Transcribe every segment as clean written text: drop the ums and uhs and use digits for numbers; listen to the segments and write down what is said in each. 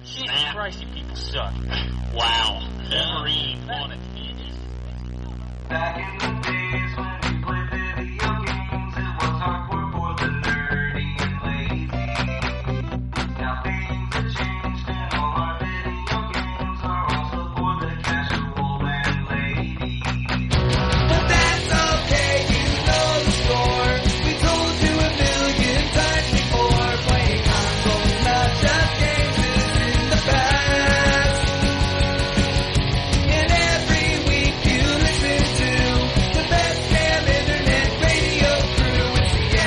Jesus Christ, you people suck. Wow. Wolverine on it. Back in the days when we played video games, it was hardcore for the nerdy and lazy. Now things have changed and all our video games are also for the casual and lady. But that's okay, you know the score. We told you a million times before. Playing consoles, not just games, is in the past. And every week you listen to the best damn internet radio crew. It's the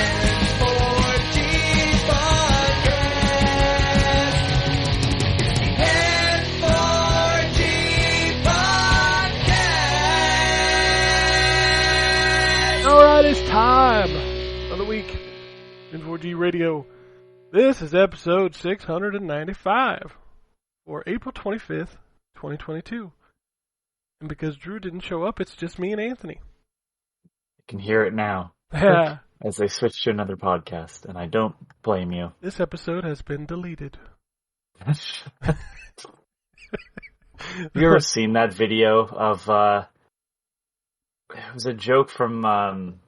N4G podcast. It's the N4G podcast. Alright, it's time. Another week. N4G Radio. This is episode 695 for April 25th, 2022. And because Drew didn't show up, it's just me and Anthony. I can hear it now. Yeah. As they switch to another podcast, and I don't blame you. This episode has been deleted. Have you ever seen that video of, it was a joke from,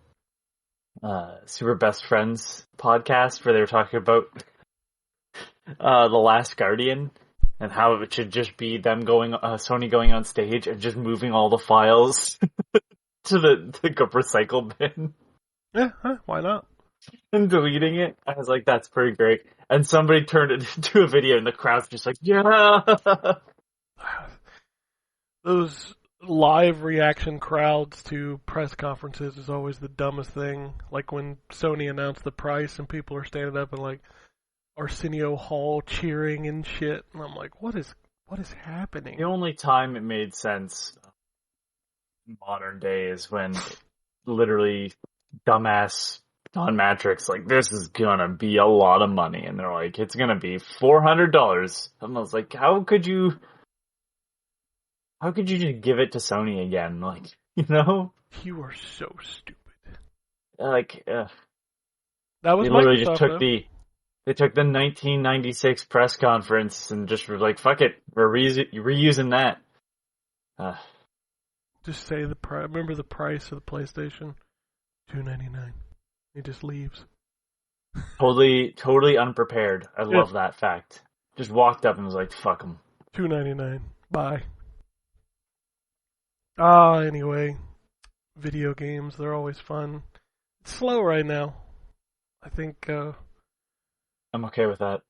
Super Best Friends podcast where they were talking about, The Last Guardian and how it should just be them Sony going on stage and just moving all the files to the recycle bin Yeah, why not? and deleting it. I was like, that's pretty great. And somebody turned it into a video and the crowd's just like, yeah! Those live reaction crowds to press conferences is always the dumbest thing. Like when Sony announced the price and people are standing up and like Arsenio Hall cheering and shit. And I'm like, what is happening? The only time it made sense in modern day is when literally dumbass Don Matrix like, this is gonna be a lot of money, and they're like, it's gonna be $400. And I was like, how could you just give it to Sony again? Like, you know? You are so stupid. Like, That was they literally Microsoft, just took though. they took the 1996 press conference and just were like, fuck it, we're reusing that. Just say the price. Remember the price of the PlayStation? $299. He just leaves. Totally unprepared. I love that fact. Just walked up and was like, fuck them. $299. Bye. Anyway. Video games, they're always fun. It's slow right now. I think, I'm okay with that.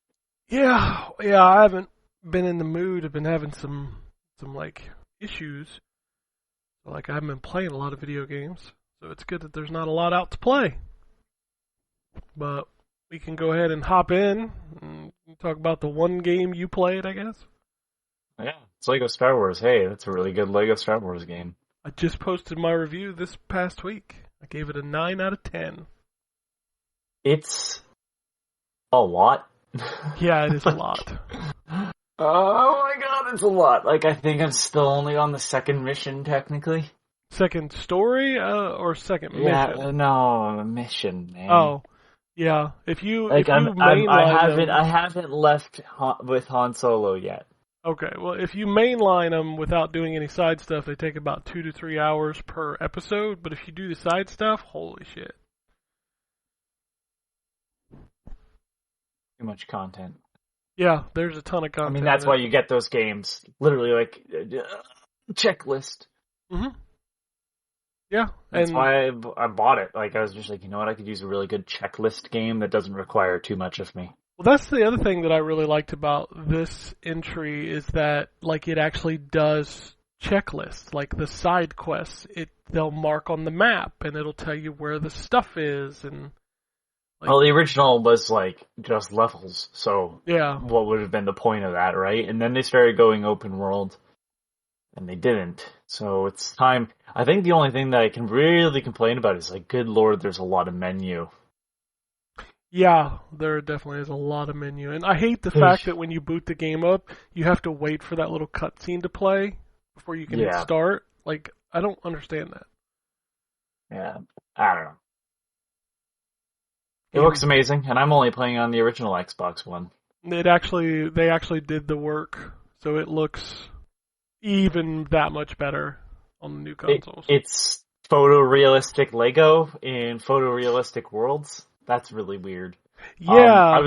Yeah, I haven't been in the mood. I've been having some like, issues. Like, I haven't been playing a lot of video games. So it's good that there's not a lot out to play. But we can go ahead and hop in and talk about the one game you played, I guess. Yeah, it's Lego Star Wars. Hey, that's a really good Lego Star Wars game. I just posted my review this past week. I gave it a 9 out of 10. It's a lot. Yeah, it is a lot. Oh my god, it's a lot. Like, I think I'm still only on the second mission, technically. Second story, or second mission? Yeah, no, mission, man. Oh, yeah. If you Like, mainline I haven't left with Han Solo yet. Okay, well, if you mainline them without doing any side stuff, they take about 2 to 3 hours per episode. But if you do the side stuff, holy shit. Too much content. Yeah, there's a ton of content. I mean, that's why you get those games. Literally, like, checklist. Mm-hmm. Yeah. That's why I bought it. Like, I was just like, you know what, I could use a really good checklist game that doesn't require too much of me. Well, that's the other thing that I really liked about this entry is that, like, it actually does checklists. Like, the side quests, they'll mark on the map, and it'll tell you where the stuff is, and... Like, well, the original was, like, just levels, so... Yeah. What would have been the point of that, right? And then they started going open world, and they didn't. So it's time... I think the only thing that I can really complain about is, like, good lord, there's a lot of menu. Yeah, there definitely is a lot of menu. And I hate the fact that when you boot the game up, you have to wait for that little cutscene to play before you can hit start. Like, I don't understand that. Yeah, I don't know. It looks amazing, and I'm only playing on the original Xbox One. They actually did the work, so it looks even that much better on the new consoles. It's photorealistic Lego in photorealistic worlds. That's really weird. Yeah.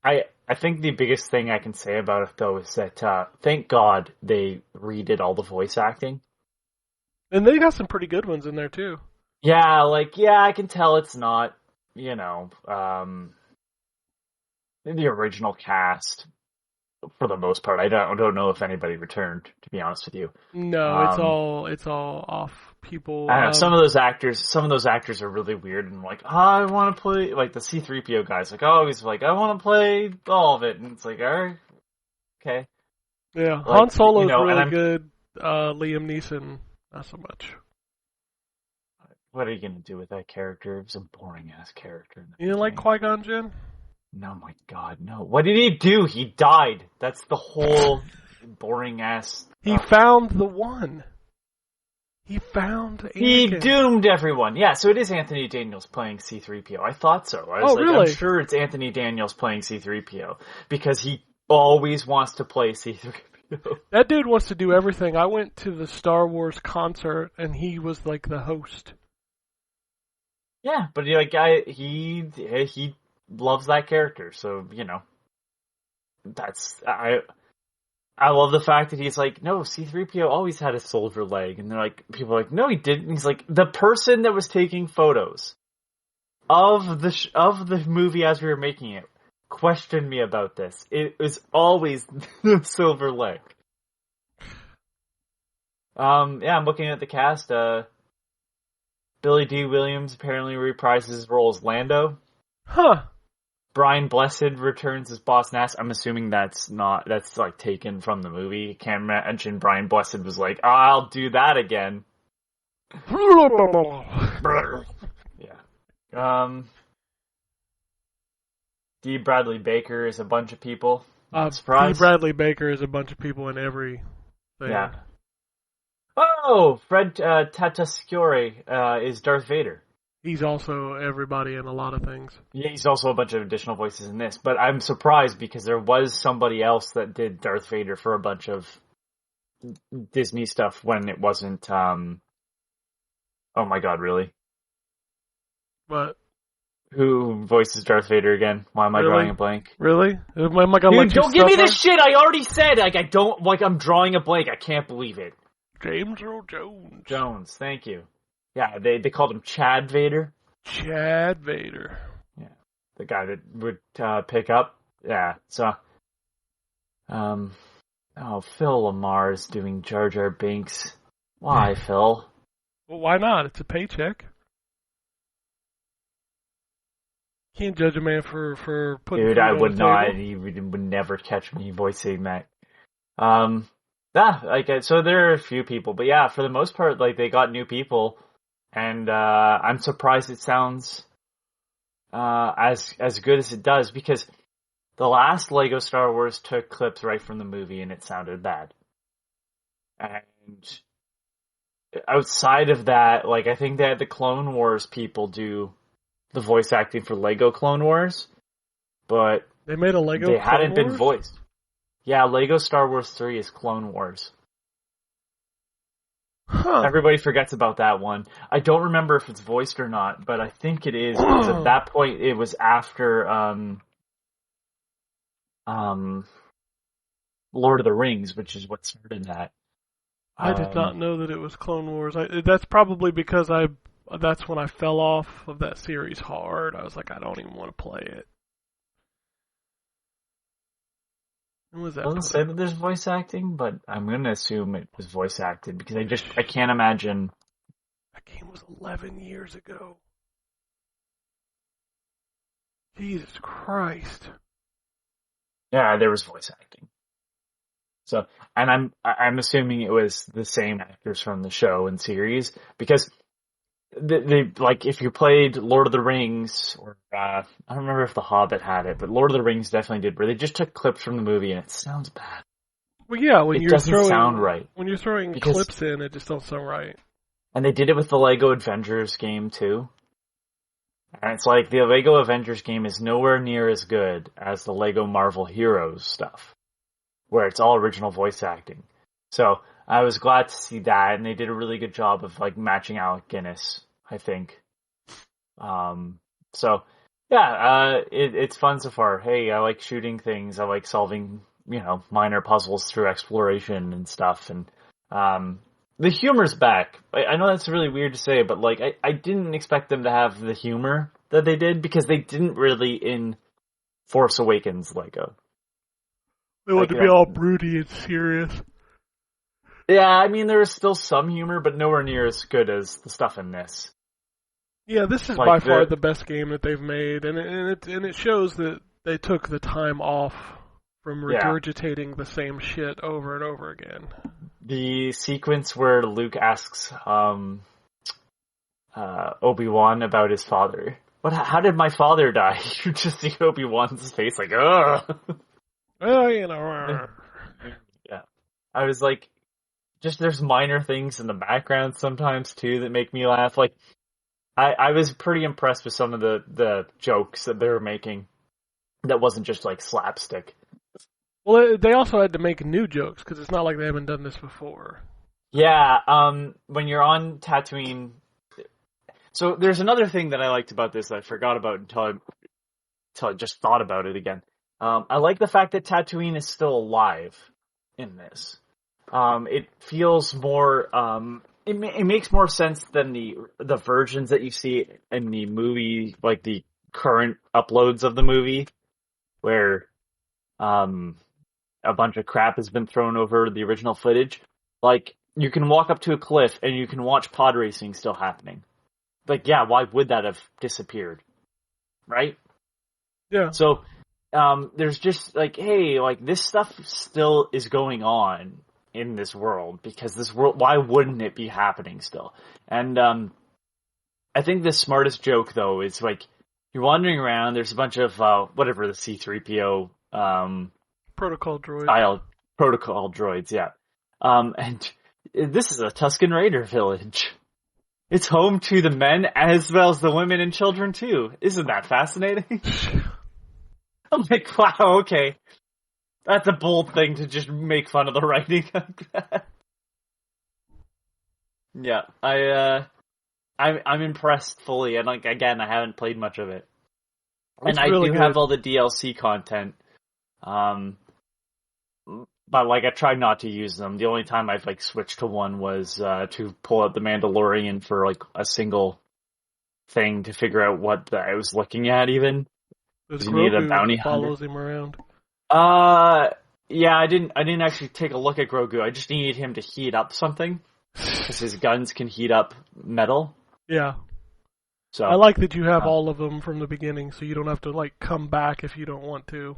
I think the biggest thing I can say about it though is that thank God they redid all the voice acting. And they got some pretty good ones in there too. Yeah, I can tell it's not, the original cast for the most part. I don't know if anybody returned, to be honest with you. No, it's all off people. I don't know, some of those actors are really weird and like, I want to play, like the C-3PO guy's like, he's like, I want to play all of it, and it's like, alright, okay. Yeah, Like, Han Solo's really and good. Liam Neeson, not so much. What are you gonna do with that character? It was a boring ass character. You didn't like Qui-Gon Jinn? No, my God, no. What did he do? He died. That's the whole boring ass. He found the one. He found Anakin. He doomed everyone. Yeah, so it is Anthony Daniels playing C-3PO. I thought so. I was really? I'm sure it's Anthony Daniels playing C-3PO because he always wants to play C-3PO. That dude wants to do everything. I went to the Star Wars concert and he was like the host. Yeah, but he loves that character, so that's I love the fact that he's like, no, C-3PO always had a silver leg, and they're like, people are like, no, he didn't. And he's like, the person that was taking photos of the movie as we were making it questioned me about this. It was always the silver leg. I'm looking at the cast. Billy D. Williams apparently reprises his role as Lando. Huh. Brian Blessed returns as Boss Nass. I'm assuming that's like taken from the movie. Can't imagine Brian Blessed was like, I'll do that again. Yeah. D. Bradley Baker is a bunch of people. D. Bradley Baker is a bunch of people in every thing. Yeah. Oh, Fred Tatasciore is Darth Vader. He's also everybody in a lot of things. Yeah, he's also a bunch of additional voices in this. But I'm surprised because there was somebody else that did Darth Vader for a bunch of Disney stuff when it wasn't, oh my God, really? What? Who voices Darth Vader again? Why am I drawing a blank? Really? Am I gonna let you don't give me this shit! I already said, I'm drawing a blank. I can't believe it. James Earl Jones. Jones, thank you. Yeah, they called him Chad Vader. Chad Vader. Yeah, the guy that would pick up. Yeah, so, Phil Lamar's doing Jar Jar Binks. Why, Phil? Well, why not? It's a paycheck. Can't judge a man for putting. Dude, food I on would the not. table. He would never catch me voicing that. So there are a few people, but yeah, for the most part, like they got new people. And I'm surprised it sounds as good as it does, because the last Lego Star Wars took clips right from the movie and it sounded bad. And outside of that, like I think they had the Clone Wars people do the voice acting for Lego Clone Wars, but they made a Lego. They Clone hadn't been Wars? voiced. Yeah, Lego Star Wars 3 is Clone Wars. Huh. Everybody forgets about that one. I don't remember if it's voiced or not, but I think it is, because at that point it was after Lord of the Rings, which is what started that. I did not know that it was Clone Wars. That's probably because that's when I fell off of that series hard. I was like, I don't even want to play it. When was that? It doesn't say that there's voice acting, but I'm going to assume it was voice acted, because I can't imagine. That game was 11 years ago. Jesus Christ. Yeah, there was voice acting. So, and I'm assuming it was the same actors from the show and series, because they like, if you played Lord of the Rings, or I don't remember if The Hobbit had it, but Lord of the Rings definitely did, where they just took clips from the movie and it sounds bad. Well, yeah, it doesn't sound right. When you're throwing clips in, it just don't sound right. And they did it with the Lego Avengers game too. And it's like the Lego Avengers game is nowhere near as good as the Lego Marvel Heroes stuff, where it's all original voice acting. So I was glad to see that, and they did a really good job of like matching Alec Guinness, I think. So yeah, it's fun so far. Hey, I like shooting things. I like solving, minor puzzles through exploration and stuff. And the humor's back. I know that's really weird to say, but like I didn't expect them to have the humor that they did, because they didn't really in Force Awakens Lego. They want to be all broody and serious. Yeah, I mean, there was still some humor, but nowhere near as good as the stuff in this. Yeah, this is Like by far the best game that they've made, and it shows that they took the time off from regurgitating the same shit over and over again. The sequence where Luke asks Obi-Wan about his father. How did my father die? You just see Obi-Wan's face like, ugh. Well, Yeah. I was like, just there's minor things in the background sometimes too that make me laugh. Like, I was pretty impressed with some of the jokes that they were making. That wasn't just like slapstick. Well, they also had to make new jokes, because it's not like they haven't done this before. Yeah, when you're on Tatooine... So there's another thing that I liked about this that I forgot about until I just thought about it again. I like the fact that Tatooine is still alive in this. It feels more... It makes more sense than the versions that you see in the movie, like the current uploads of the movie, where a bunch of crap has been thrown over the original footage. Like, you can walk up to a cliff and you can watch pod racing still happening. Like, yeah, why would that have disappeared? Right? Yeah. So, there's just like, hey, like, this stuff still is going on in this world, because this world, why wouldn't it be happening still? And I think the smartest joke, though, is like, you're wandering around, there's a bunch of whatever the C-3PO protocol droids. style protocol droids, yeah. And this is a Tusken Raider village. It's home to the men as well as the women and children too. Isn't that fascinating? I'm like, wow, okay. That's a bold thing to just make fun of the writing like that. Yeah, I'm impressed fully, and like, again, I haven't played much of it. It's and I really do good. have all the DLC content. But like, I tried not to use them. The only time I've like switched to one was to pull out the Mandalorian for like a single thing to figure out what I was looking at even. There's You need a Grogu bounty that follows him around. Yeah, I didn't actually take a look at Grogu. I just needed him to heat up something, because his guns can heat up metal. Yeah. So I like that you have all of them from the beginning, so you don't have to like come back if you don't want to.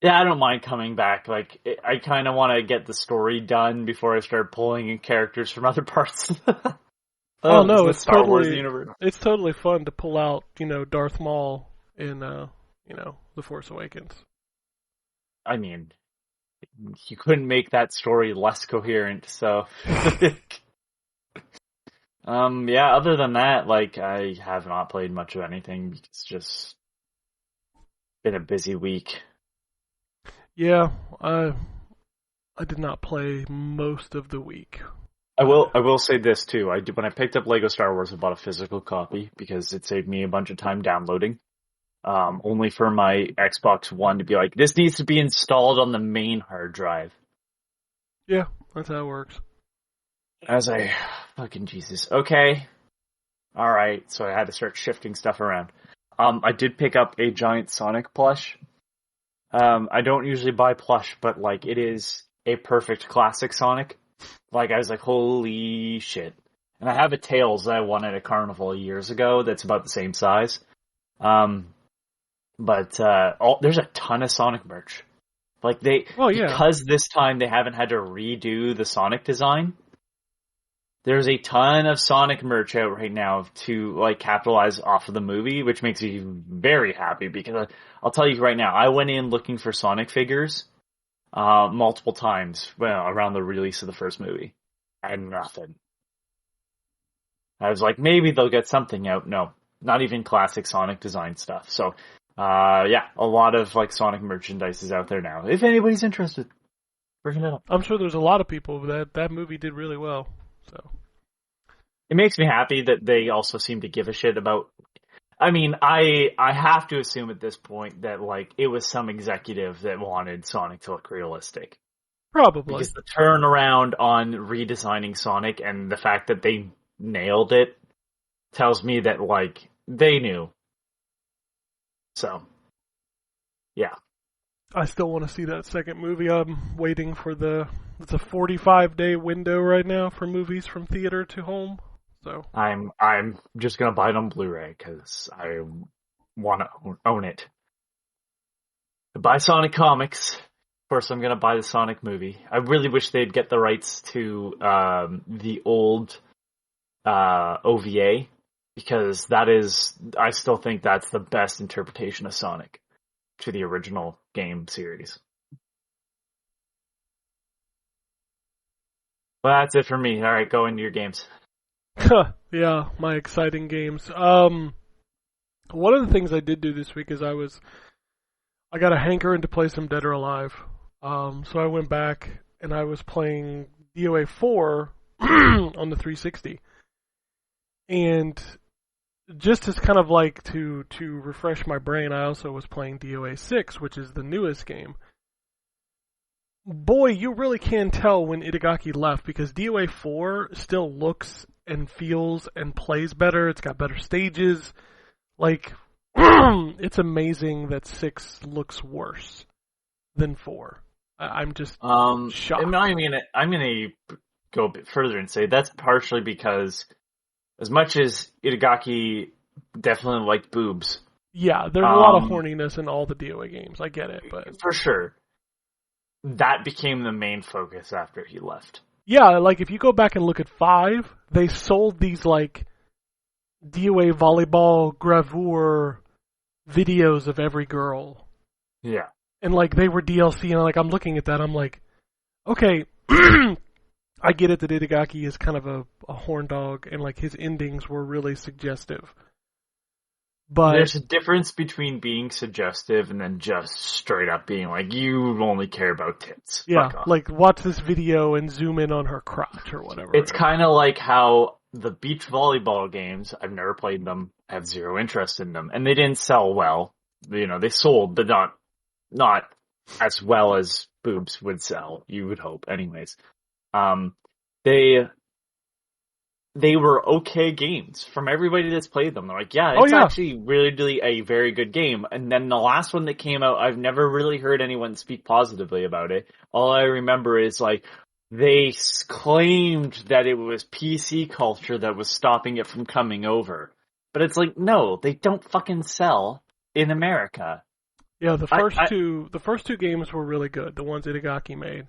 yeah, I don't mind coming back. Like, I kind of want to get the story done before I start pulling in characters from other parts. Oh no, the it's Star Wars totally universe. it's totally fun to pull out, Darth Maul in The Force Awakens. I mean, you couldn't make that story less coherent, so... yeah, other than that, like, I have not played much of anything. It's just been a busy week. Yeah, I did not play most of the week. I will say this too. When I picked up Lego Star Wars, I bought a physical copy because it saved me a bunch of time downloading. Only for my Xbox One to be like, this needs to be installed on the main hard drive. Yeah, that's how it works. I was like, fucking Jesus. Okay. Alright, so I had to start shifting stuff around. I did pick up a giant Sonic plush. I don't usually buy plush, but like, it is a perfect classic Sonic. Like, I was like, holy shit. And I have a Tails that I won at a carnival years ago that's about the same size. But there's a ton of Sonic merch. Like, because this time they haven't had to redo the Sonic design, there's a ton of Sonic merch out right now to, like, capitalize off of the movie, which makes me very happy, because I'll tell you right now, I went in looking for Sonic figures multiple times around the release of the first movie, and nothing. I was like, maybe they'll get something out. No, not even classic Sonic design stuff. So, yeah, a lot of like Sonic merchandise is out there now. If anybody's interested, bring it up. I'm sure there's a lot of people that movie did really well. So It makes me happy that they also seem to give a shit about. I mean, I have to assume at this point that like it was some executive that wanted Sonic to look realistic. probably. Because the turnaround on redesigning Sonic and the fact that they nailed it tells me that like they knew. So, yeah. I still want to see that second movie. I'm waiting for it's a 45-day window right now for movies from theater to home. So I'm just gonna buy it on Blu-ray because I want to own it. To buy Sonic comics. Of course, I'm gonna buy the Sonic movie. I really wish they'd get the rights to the old OVA because I still think that's the best interpretation of Sonic to the original game series. Well, that's it for me. All right, go into your games. yeah, my exciting games. One of the things I did do this week is I got a hankering to play some Dead or Alive. So I went back and I was playing DOA 4 on the 360. And just as kind of like to refresh my brain, I also was playing DOA 6, which is the newest game. Boy, you really can tell when Itagaki left because DOA 4 still looks and feels and plays better. It's got better stages. Like, it's amazing that 6 looks worse than 4. I'm just shocked. And I'm gonna go a bit further and say that's partially because as much as Itagaki definitely liked boobs. Yeah, there's a lot of horniness in all the DOA games. I get it, but for sure. That became the main focus after he left. Yeah, like if you go back and look at 5, they sold these like DOA volleyball gravure videos of every girl. Yeah. And like they were DLC and like I'm looking at that, I'm like, okay, I get it that Itagaki is kind of a horn dog and like his endings were really suggestive. But there's a difference between being suggestive and then just straight up being like, you only care about tits. Yeah, like watch this video and zoom in on her crotch or whatever. It's kind of like how the beach volleyball games, I've never played them, I have zero interest in them, and they didn't sell well. You know, they sold, but not as well as boobs would sell, you would hope, anyways. They were okay games from everybody that's played them. They're like, yeah, it's actually really a very good game. And then the last one that came out, I've never really heard anyone speak positively about it. All I remember is like, they claimed that it was PC culture that was stopping it from coming over. But it's like, no, they don't fucking sell in America. Yeah, the first two games were really good, the ones Itagaki made.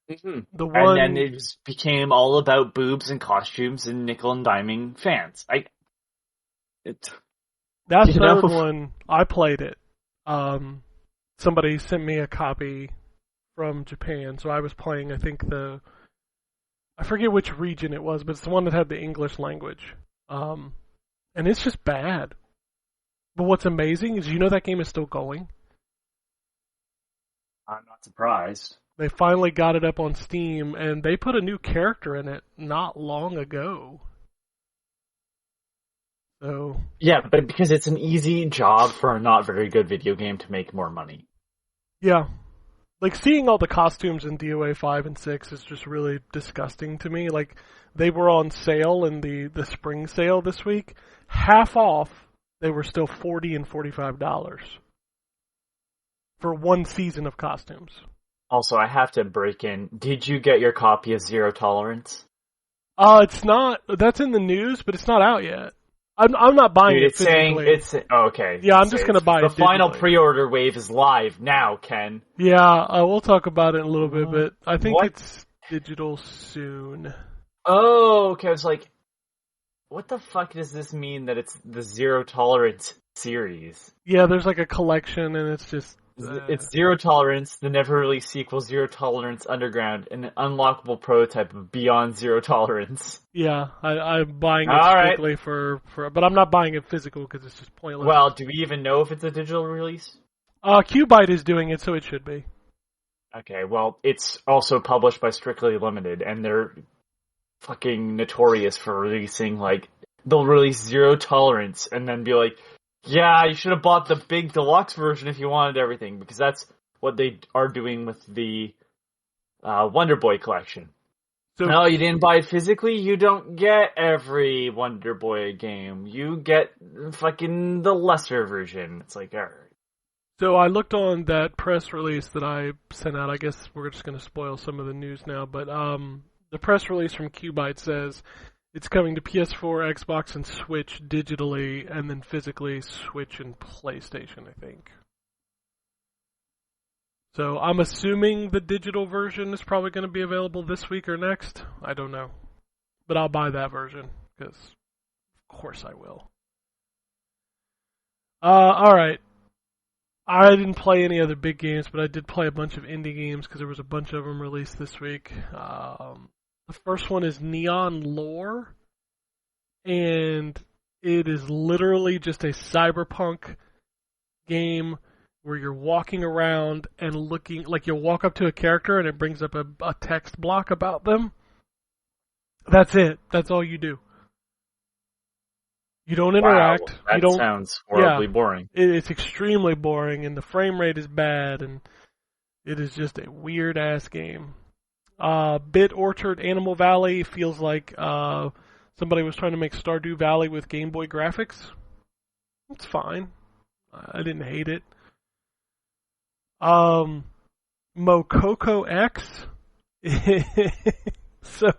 Mm-hmm. And then it just became all about boobs and costumes and nickel and diming fans. That third one, I played it. Somebody sent me a copy from Japan, so I was playing, I think I forget which region it was, but it's the one that had the English language. And it's just bad. But what's amazing is that game is still going. I'm not surprised. They finally got it up on Steam, and they put a new character in it not long ago. So yeah, but because it's an easy job for a not very good video game to make more money. Yeah. Like, seeing all the costumes in DOA 5 and 6 is just really disgusting to me. Like, they were on sale in the spring sale this week. Half off, they were still $40 and $45 for one season of costumes. Also, I have to break in. Did you get your copy of Zero Tolerance? It's not. That's in the news, but it's not out yet. I'm not buying it physically. Okay. Yeah, I'm just gonna buy it. The final pre-order wave is live now, Ken. Yeah, we'll talk about it in a little bit, but I think it's digital soon. Oh, okay. I was like, what the fuck does this mean that it's the Zero Tolerance series? Yeah, there's like a collection, and it's just It's Zero Tolerance, the never-released sequel, Zero Tolerance Underground, and an unlockable prototype of Beyond Zero Tolerance. Yeah, I'm buying it All right. strictly for, but I'm not buying it physical because it's just pointless. Well, do we even know if it's a digital release? Qbyte is doing it, so it should be. Okay, well, it's also published by Strictly Limited, and they're fucking notorious for releasing, like, they'll release Zero Tolerance and then be like, yeah, you should have bought the big deluxe version if you wanted everything, because that's what they are doing with the Wonder Boy collection. So, No, you didn't buy it physically, you don't get every Wonder Boy game. You get fucking the lesser version. It's like, alright. So I looked on that press release that I sent out. I guess we're just going to spoil some of the news now, but the press release from Qbyte says it's coming to PS4, Xbox, and Switch digitally, and then physically Switch and PlayStation, I think. So I'm assuming the digital version is probably going to be available this week or next. I don't know. But I'll buy that version, because of course I will. Alright. I didn't play any other big games, but I did play a bunch of indie games because there was a bunch of them released this week. The first one is Neon Lore, and it is literally just a cyberpunk game where you're walking around and looking, like you'll walk up to a character and it brings up a text block about them. That's it. That's all you do. You don't interact. Wow, that you don't, sounds horribly boring. It's extremely boring, and the frame rate is bad, and it is just a weird-ass game. Bit Orchard Animal Valley feels like somebody was trying to make Stardew Valley with Game Boy graphics. It's fine. I didn't hate it. Mococo X. So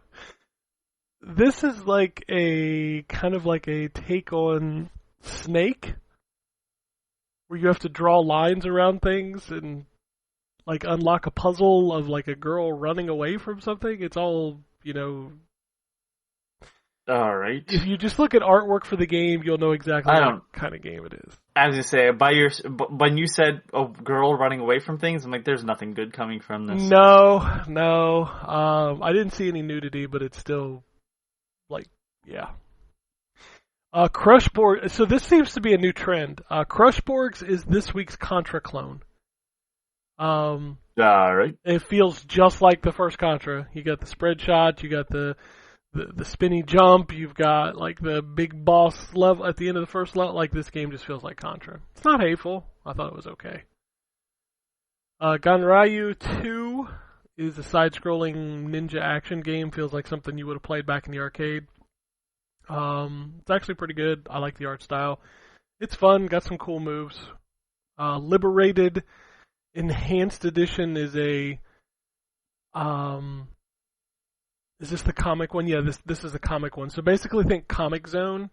this is like a kind of like a take on Snake, where you have to draw lines around things and like unlock a puzzle of like a girl running away from something. It's all, you know. All right. If you just look at artwork for the game, you'll know exactly what kind of game it is. I was gonna say, when you said a girl running away from things, I'm like, there's nothing good coming from this. No. I didn't see any nudity, but it's still like, yeah. Crushborg. So this seems to be a new trend. Crushborgs is this week's Contra clone. All right. It feels just like the first Contra. You got the spread shot, you got the spinny jump, you've got like the big boss level at the end of the first level. Like, this game just feels like Contra. It's not hateful. I thought it was okay. Ganryu 2 is a side-scrolling ninja action game. Feels like something you would have played back in the arcade. It's actually pretty good. I like the art style. It's fun. Got some cool moves. Liberated Enhanced Edition is a is this the comic one? Yeah, this is the comic one. So basically think Comic Zone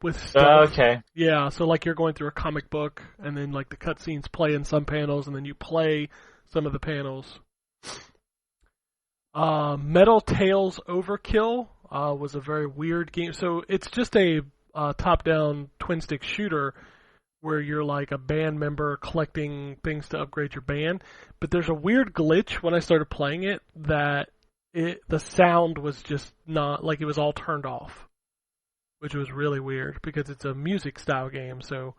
with stuff. Okay. Yeah, so like you're going through a comic book, and then like the cutscenes play in some panels, and then you play some of the panels. Metal Tales Overkill was a very weird game. So it's just a top-down twin-stick shooter where you're like a band member collecting things to upgrade your band. But there's a weird glitch when I started playing it that the sound was just not, like, it was all turned off, which was really weird because it's a music-style game, so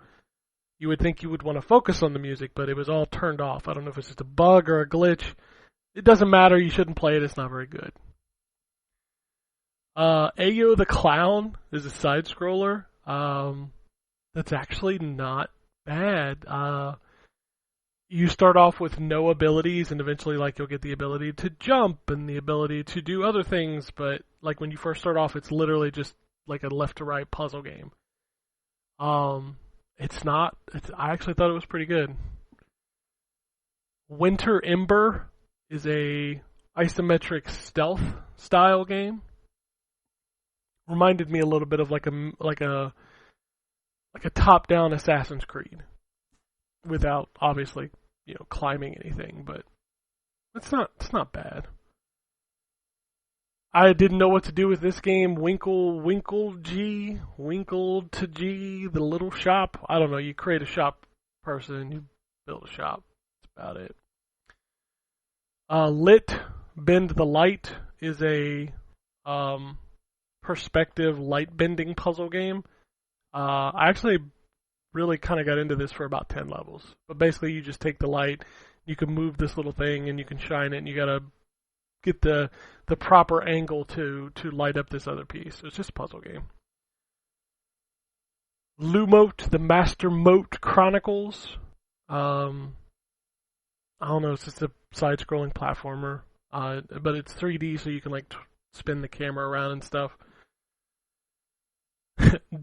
you would think you would want to focus on the music, but it was all turned off. I don't know if it's just a bug or a glitch. It doesn't matter. You shouldn't play it. It's not very good. Ayo the Clown is a side-scroller. That's actually not bad. You start off with no abilities, and eventually, like, you'll get the ability to jump and the ability to do other things, but, like, when you first start off, it's literally just, like, a left-to-right puzzle game. I actually thought it was pretty good. Winter Ember is a isometric stealth style game. Reminded me a little bit of like a top-down Assassin's Creed, without obviously, you know, climbing anything, but it's not bad. I didn't know what to do with this game. Winkle to G, the little shop. I don't know. You create a shop person and you build a shop. That's about it. Lit Bend the Light is a perspective light bending puzzle game. I actually really kind of got into this for about 10 levels. But basically you just take the light, you can move this little thing and you can shine it, and you gotta get the proper angle to light up this other piece. So it's just a puzzle game. Lumote, the Master Moat Chronicles. I don't know, it's just a side-scrolling platformer. But it's 3D, so you can like spin the camera around and stuff.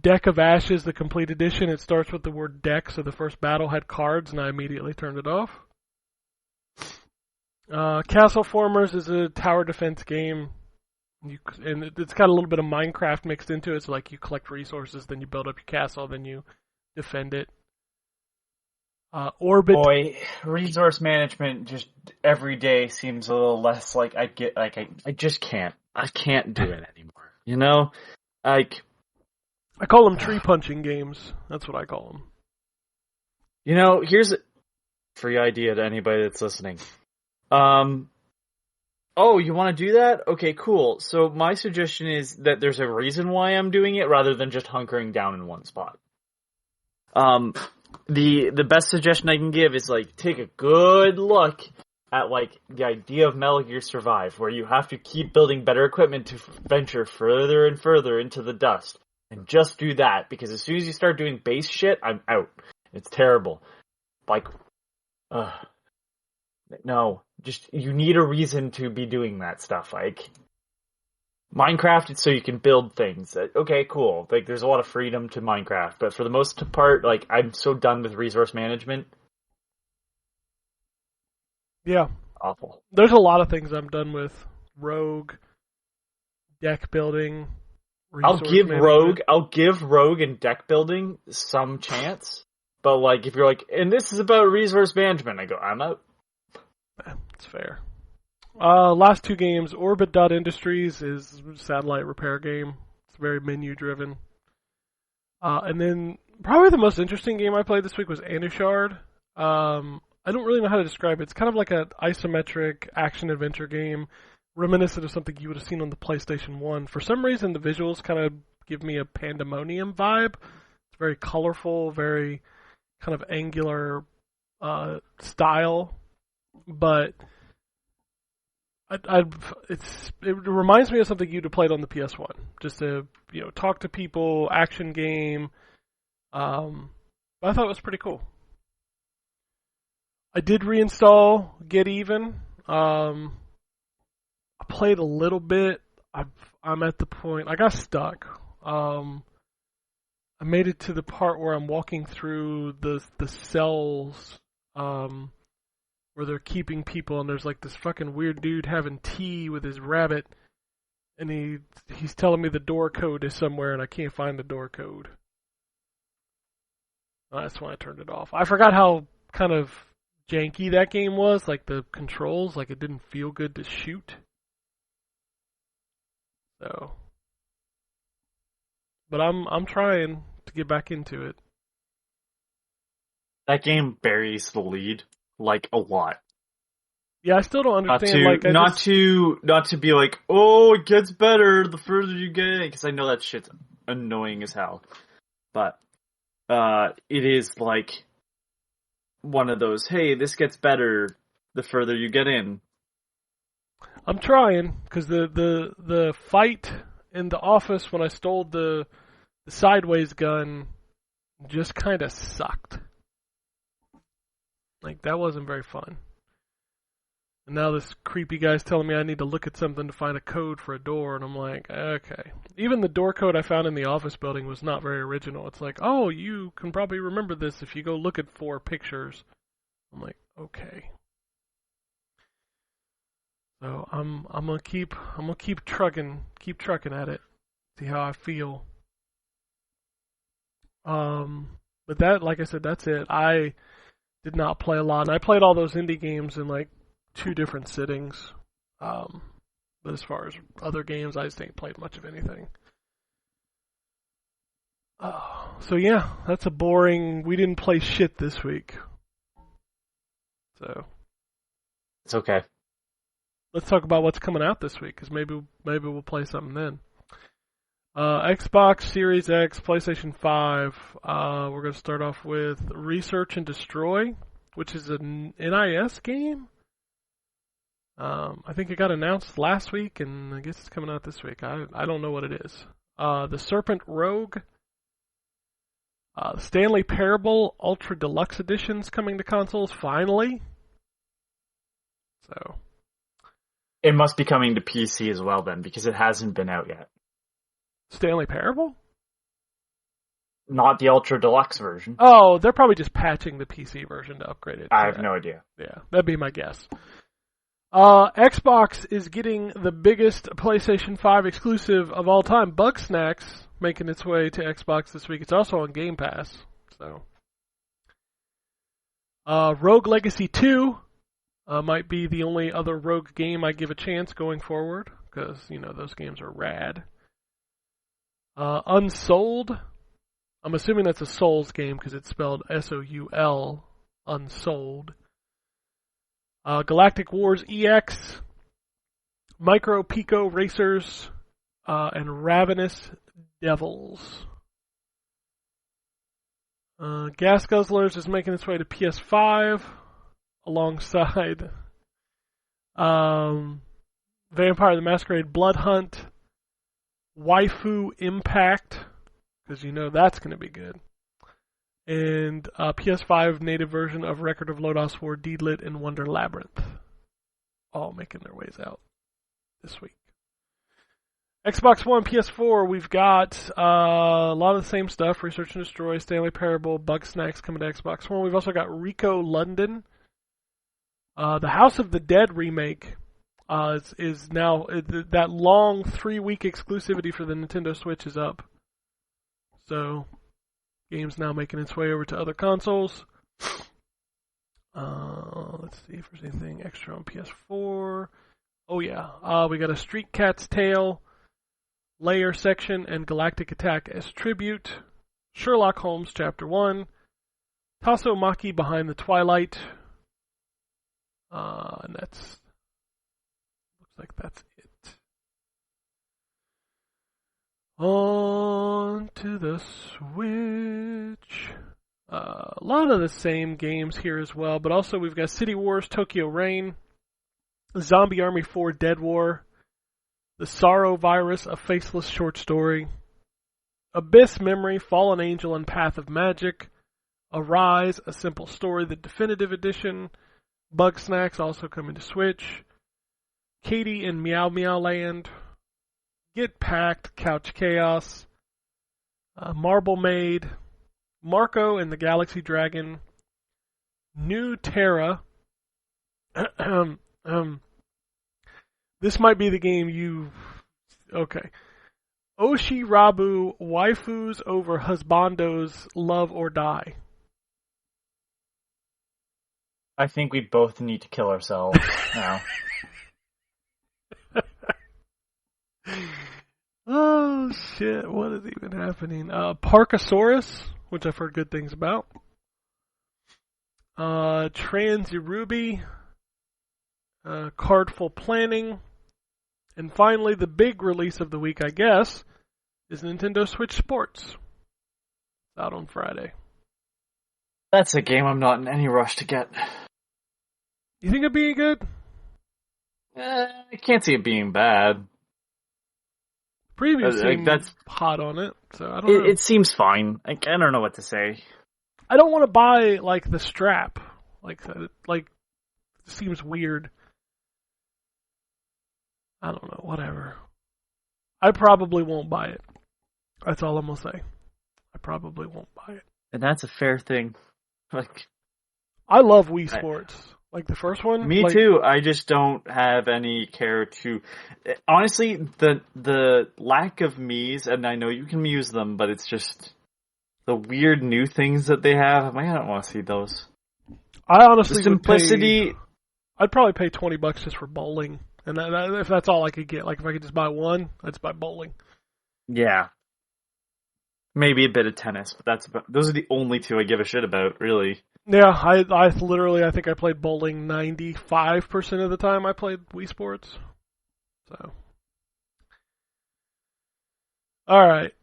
Deck of Ashes, the complete edition. It starts with the word deck, so the first battle had cards, and I immediately turned it off. Castle Formers is a tower defense game, and it's got a little bit of Minecraft mixed into it. So like you collect resources, then you build up your castle, then you defend it. Orbit. Boy, resource management just every day seems a little less like I just can't. I can't do it anymore. You know, like. I call them tree punching games. That's what I call them. You know, here's a free idea to anybody that's listening. Oh, you want to do that? Okay, cool. So my suggestion is that there's a reason why I'm doing it rather than just hunkering down in one spot. The best suggestion I can give is like take a good look at like the idea of Metal Gear Survive, where you have to keep building better equipment to venture further and further into the dust. And just do that, because as soon as you start doing base shit, I'm out. It's terrible. Like, no, just, you need a reason to be doing that stuff. Like, Minecraft, it's so you can build things. Okay, cool. Like, there's a lot of freedom to Minecraft, but for the most part, like, I'm so done with resource management. Yeah. Awful. There's a lot of things I'm done with. Rogue, deck building. I'll give Rogue and deck building some chance, but like if you're like, and this is about resource management, I go, I'm out. That's fair. Last two games, Orbit.Industries is a satellite repair game. It's very menu driven. And then probably the most interesting game I played this week was Anushard. I don't really know how to describe it. It's kind of like an isometric action adventure game, reminiscent of something you would have seen on the PlayStation 1. For some reason, the visuals kind of give me a Pandemonium vibe. It's very colorful, very kind of angular style, but it reminds me of something you'd have played on the PS1. Just a talk to people, action game. But I thought it was pretty cool. I did reinstall Get Even. I played a little bit. I'm at the point. I got stuck. I made it to the part where I'm walking through the cells where they're keeping people, and there's like this fucking weird dude having tea with his rabbit, and he's telling me the door code is somewhere, and I can't find the door code. That's when I turned it off. I forgot how kind of janky that game was, like the controls, like it didn't feel good to shoot. So, but I'm trying to get back into it. That game buries the lead like a lot. Yeah, I still don't understand. Not to be like, oh, it gets better the further you get in, because I know that shit's annoying as hell. But it is like one of those, hey, this gets better the further you get in. I'm trying, because the fight in the office when I stole the sideways gun just kind of sucked. Like, that wasn't very fun. And now this creepy guy's telling me I need to look at something to find a code for a door, and I'm like, okay. Even the door code I found in the office building was not very original. It's like, oh, you can probably remember this if you go look at 4 pictures. I'm like, okay. So I'm gonna keep trucking at it, see how I feel. But that, like I said, that's it. I did not play a lot, and I played all those indie games in like 2 different sittings. But as far as other games, I just ain't played much of anything. So yeah, that's a boring. We didn't play shit this week. So It's okay. let's talk about what's coming out this week, because maybe we'll play something then. Xbox Series X, PlayStation 5. We're going to start off with Research and Destroy, which is an NIS game. I think it got announced last week, and I guess it's coming out this week. I don't know what it is. The Serpent Rogue. Stanley Parable Ultra Deluxe Edition's coming to consoles, finally. So It must be coming to PC as well then, because it hasn't been out yet. Stanley Parable? Not the Ultra Deluxe version. Oh, they're probably just patching the PC version to upgrade it. I have no idea. Yeah, that'd be my guess. Xbox is getting the biggest PlayStation 5 exclusive of all time, Bugsnax, making its way to Xbox this week. It's also on Game Pass. So, Rogue Legacy 2 might be the only other Rogue game I give a chance going forward, because, those games are rad. Unsold. I'm assuming that's a Souls game because it's spelled S-O-U-L, Unsold. Galactic Wars EX, Micro Pico Racers, and Ravenous Devils. Gas Guzzlers is making its way to PS5 alongside Vampire the Masquerade Blood Hunt, Waifu Impact, because that's going to be good. And PS5 native version of Record of Lodoss War, Deedlit, and Wonder Labyrinth. All making their ways out this week. Xbox One, PS4, we've got a lot of the same stuff. Research and Destroy, Stanley Parable, Bugsnax coming to Xbox One. We've also got Rico London. The House of the Dead remake is now... that long 3-week exclusivity for the Nintendo Switch is up. So... game's now making its way over to other consoles. Let's see if there's anything extra on PS4. Oh yeah, we got a Street Cat's Tale, Layer Section, and Galactic Attack as tribute. Sherlock Holmes Chapter 1. Tassomaki Behind the Twilight. And looks like that's it. On to the Switch. A lot of the same games here as well, but also we've got City Wars, Tokyo Rain, Zombie Army 4 Dead War, The Sorrow Virus, a faceless short story, Abyss Memory, Fallen Angel, and Path of Magic, Arise, a simple story, the definitive edition, Bugsnax also coming to Switch, Katie and Meow Meow Land, Get Packed, Couch Chaos, Marble Maid, Marco and the Galaxy Dragon, New Terra. This might be the game you... Okay. Oshirabu Waifus over Husbandos Love or Die. I think we both need to kill ourselves now. Oh, shit. What is even happening? Parkasaurus, which I've heard good things about. Transiruby. Cardful Planning. And finally, the big release of the week, I guess, is Nintendo Switch Sports. It's out on Friday. That's a game I'm not in any rush to get. You think it'd be good? I can't see it being bad. Preview seemed that's hot on it, so I don't know. It seems fine. I don't know what to say. I don't want to buy, the strap. It seems weird. I don't know, whatever. I probably won't buy it. That's all I'm going to say. I probably won't buy it. And that's a fair thing. I love Wii Sports. The first one. Me too. I just don't have any care to... Honestly, the lack of Miis, and I know you can use them, but it's just the weird new things that they have. I don't want to see those. I honestly the simplicity... I'd probably pay $20 just for bowling. And if that's all I could get. If I could just buy one, I'd just buy bowling. Yeah. Maybe a bit of tennis, but those are the only two I give a shit about, really. Yeah, I literally, I think I played bowling 95% of the time I played Wii Sports. So. Alright,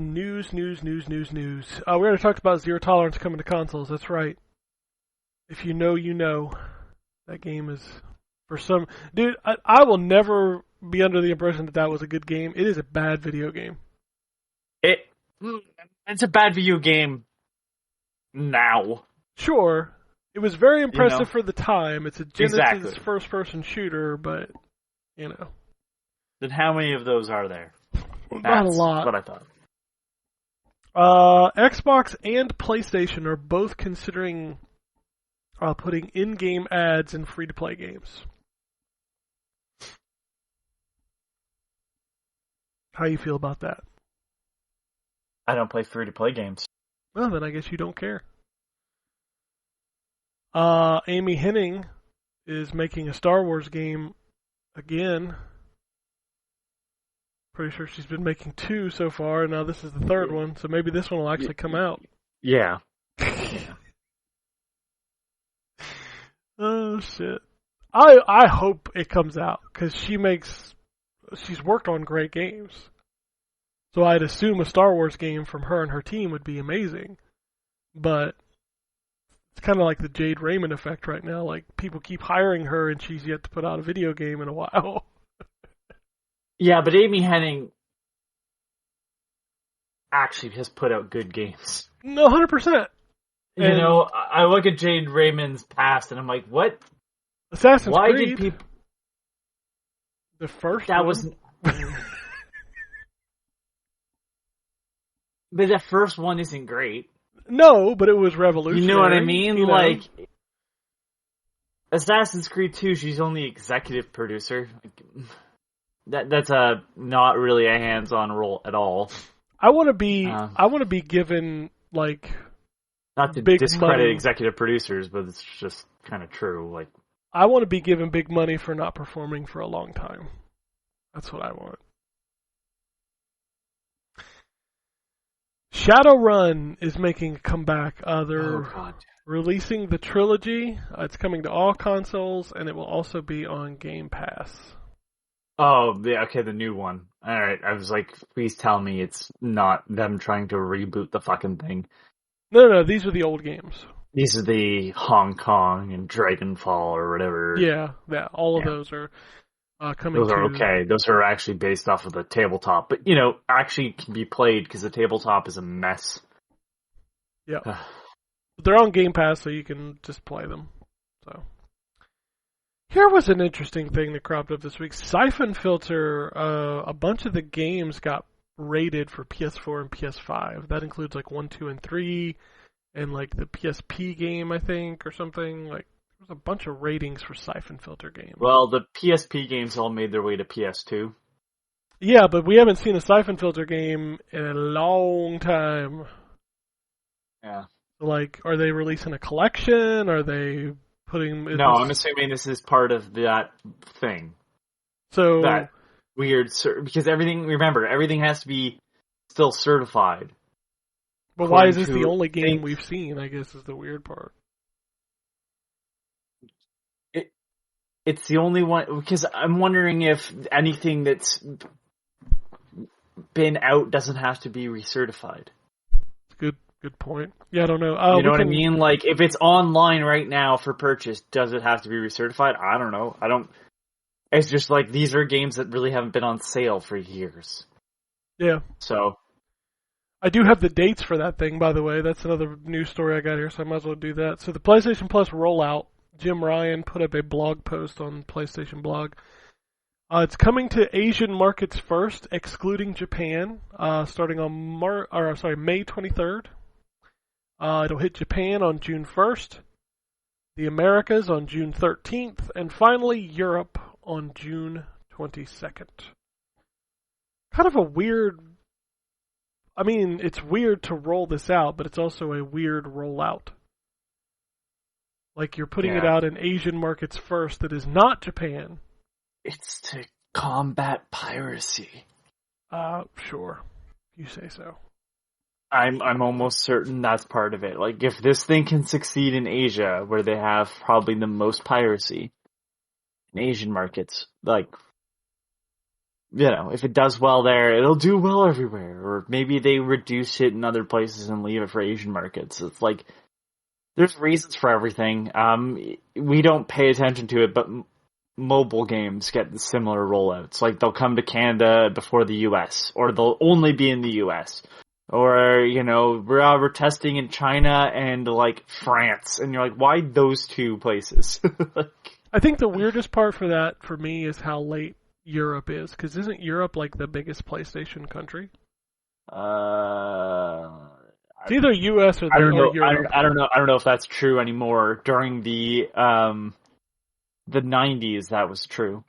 news. We already talked about Zero Tolerance coming to consoles, that's right. If you know, you know. That game is, for some... Dude, I will never be under the impression that that was a good game. It is a bad video game. It's a bad video game now. Sure, it was very impressive for the time. It's a Genesis first-person shooter, but, you know. Then how many of those are there? Not a lot. That's what I thought. Xbox and PlayStation are both considering putting in-game ads in free-to-play games. How you feel about that? I don't play free-to-play games. Well, then I guess you don't care. Amy Hennig is making a Star Wars game again. Pretty sure she's been making 2 so far, and now this is the 3rd one, so maybe this one will actually come out. Yeah. Oh, shit. I hope it comes out, because she's worked on great games. So I'd assume a Star Wars game from her and her team would be amazing. But it's kind of like the Jade Raymond effect right now. Like, people keep hiring her, and she's yet to put out a video game in a while. Yeah, but Amy Hennig actually has put out good games. No, 100%. You know, I look at Jade Raymond's past, and I'm like, what? Assassin's Why Creed. did people... The first That one? wasn't... But that first one isn't great. No, but it was revolutionary. You know what I mean? You know? Like, Assassin's Creed 2, she's only executive producer. That's not really a hands-on role at all. I want to be given, like, not to big discredit money. executive producers, but it's just kind of true. Like, I want to be given big money for not performing for a long time. That's what I want. Shadowrun is making a comeback. They're releasing the trilogy. It's coming to all consoles, and it will also be on Game Pass. Oh, yeah, okay, the new one. Alright, I was like, please tell me it's not them trying to reboot the fucking thing. No, these are the old games. These are the Hong Kong and Dragonfall or whatever. Yeah, all of those are coming Those are okay. Those are actually based off of the tabletop. But, you know, actually can be played because the tabletop is a mess. Yeah. But they're on Game Pass, so you can just play them. So, here was an interesting thing that cropped up this week. Siphon Filter, a bunch of the games got rated for PS4 and PS5. That includes like 1, 2, and 3, and like the PSP game, I think, or something. Like, there's a bunch of ratings for Siphon Filter games. Well, the PSP games all made their way to PS2. Yeah, but we haven't seen a Siphon Filter game in a long time. Yeah. Like, are they releasing a collection? Are they putting... No, I'm assuming this is part of that thing. So... That weird... Because everything has to be still certified. But why is this the only game we've seen, I guess, is the weird part. It's the only one... Because I'm wondering if anything that's been out doesn't have to be recertified. Good point. Yeah, I don't know. You know what I mean? Like, if it's online right now for purchase, does it have to be recertified? I don't know. It's just like, these are games that really haven't been on sale for years. Yeah. So. I do have the dates for that thing, by the way. That's another news story I got here, so I might as well do that. So the PlayStation Plus rollout, Jim Ryan put up a blog post on PlayStation blog. It's coming to Asian markets first, excluding Japan, starting on May 23rd. It'll hit Japan on June 1st, the Americas on June 13th, and finally Europe on June 22nd. Kind of a weird... I mean, it's weird to roll this out, but it's also a weird rollout. Like, you're putting it out in Asian markets first that is not Japan. It's to combat piracy. Sure. You say so. I'm almost certain that's part of it. Like, if this thing can succeed in Asia, where they have probably the most piracy in Asian markets, like, if it does well there, it'll do well everywhere. Or maybe they reduce it in other places and leave it for Asian markets. It's like, there's reasons for everything. We don't pay attention to it, but mobile games get similar rollouts. Like, they'll come to Canada before the US, or they'll only be in the US. Or, we're testing in China and, like, France. And you're like, why those two places? I think the weirdest part for that, for me, is how late Europe is. Because isn't Europe, like, the biggest PlayStation country? It's either US or Europe. I don't know if that's true anymore. During the 90s, that was true.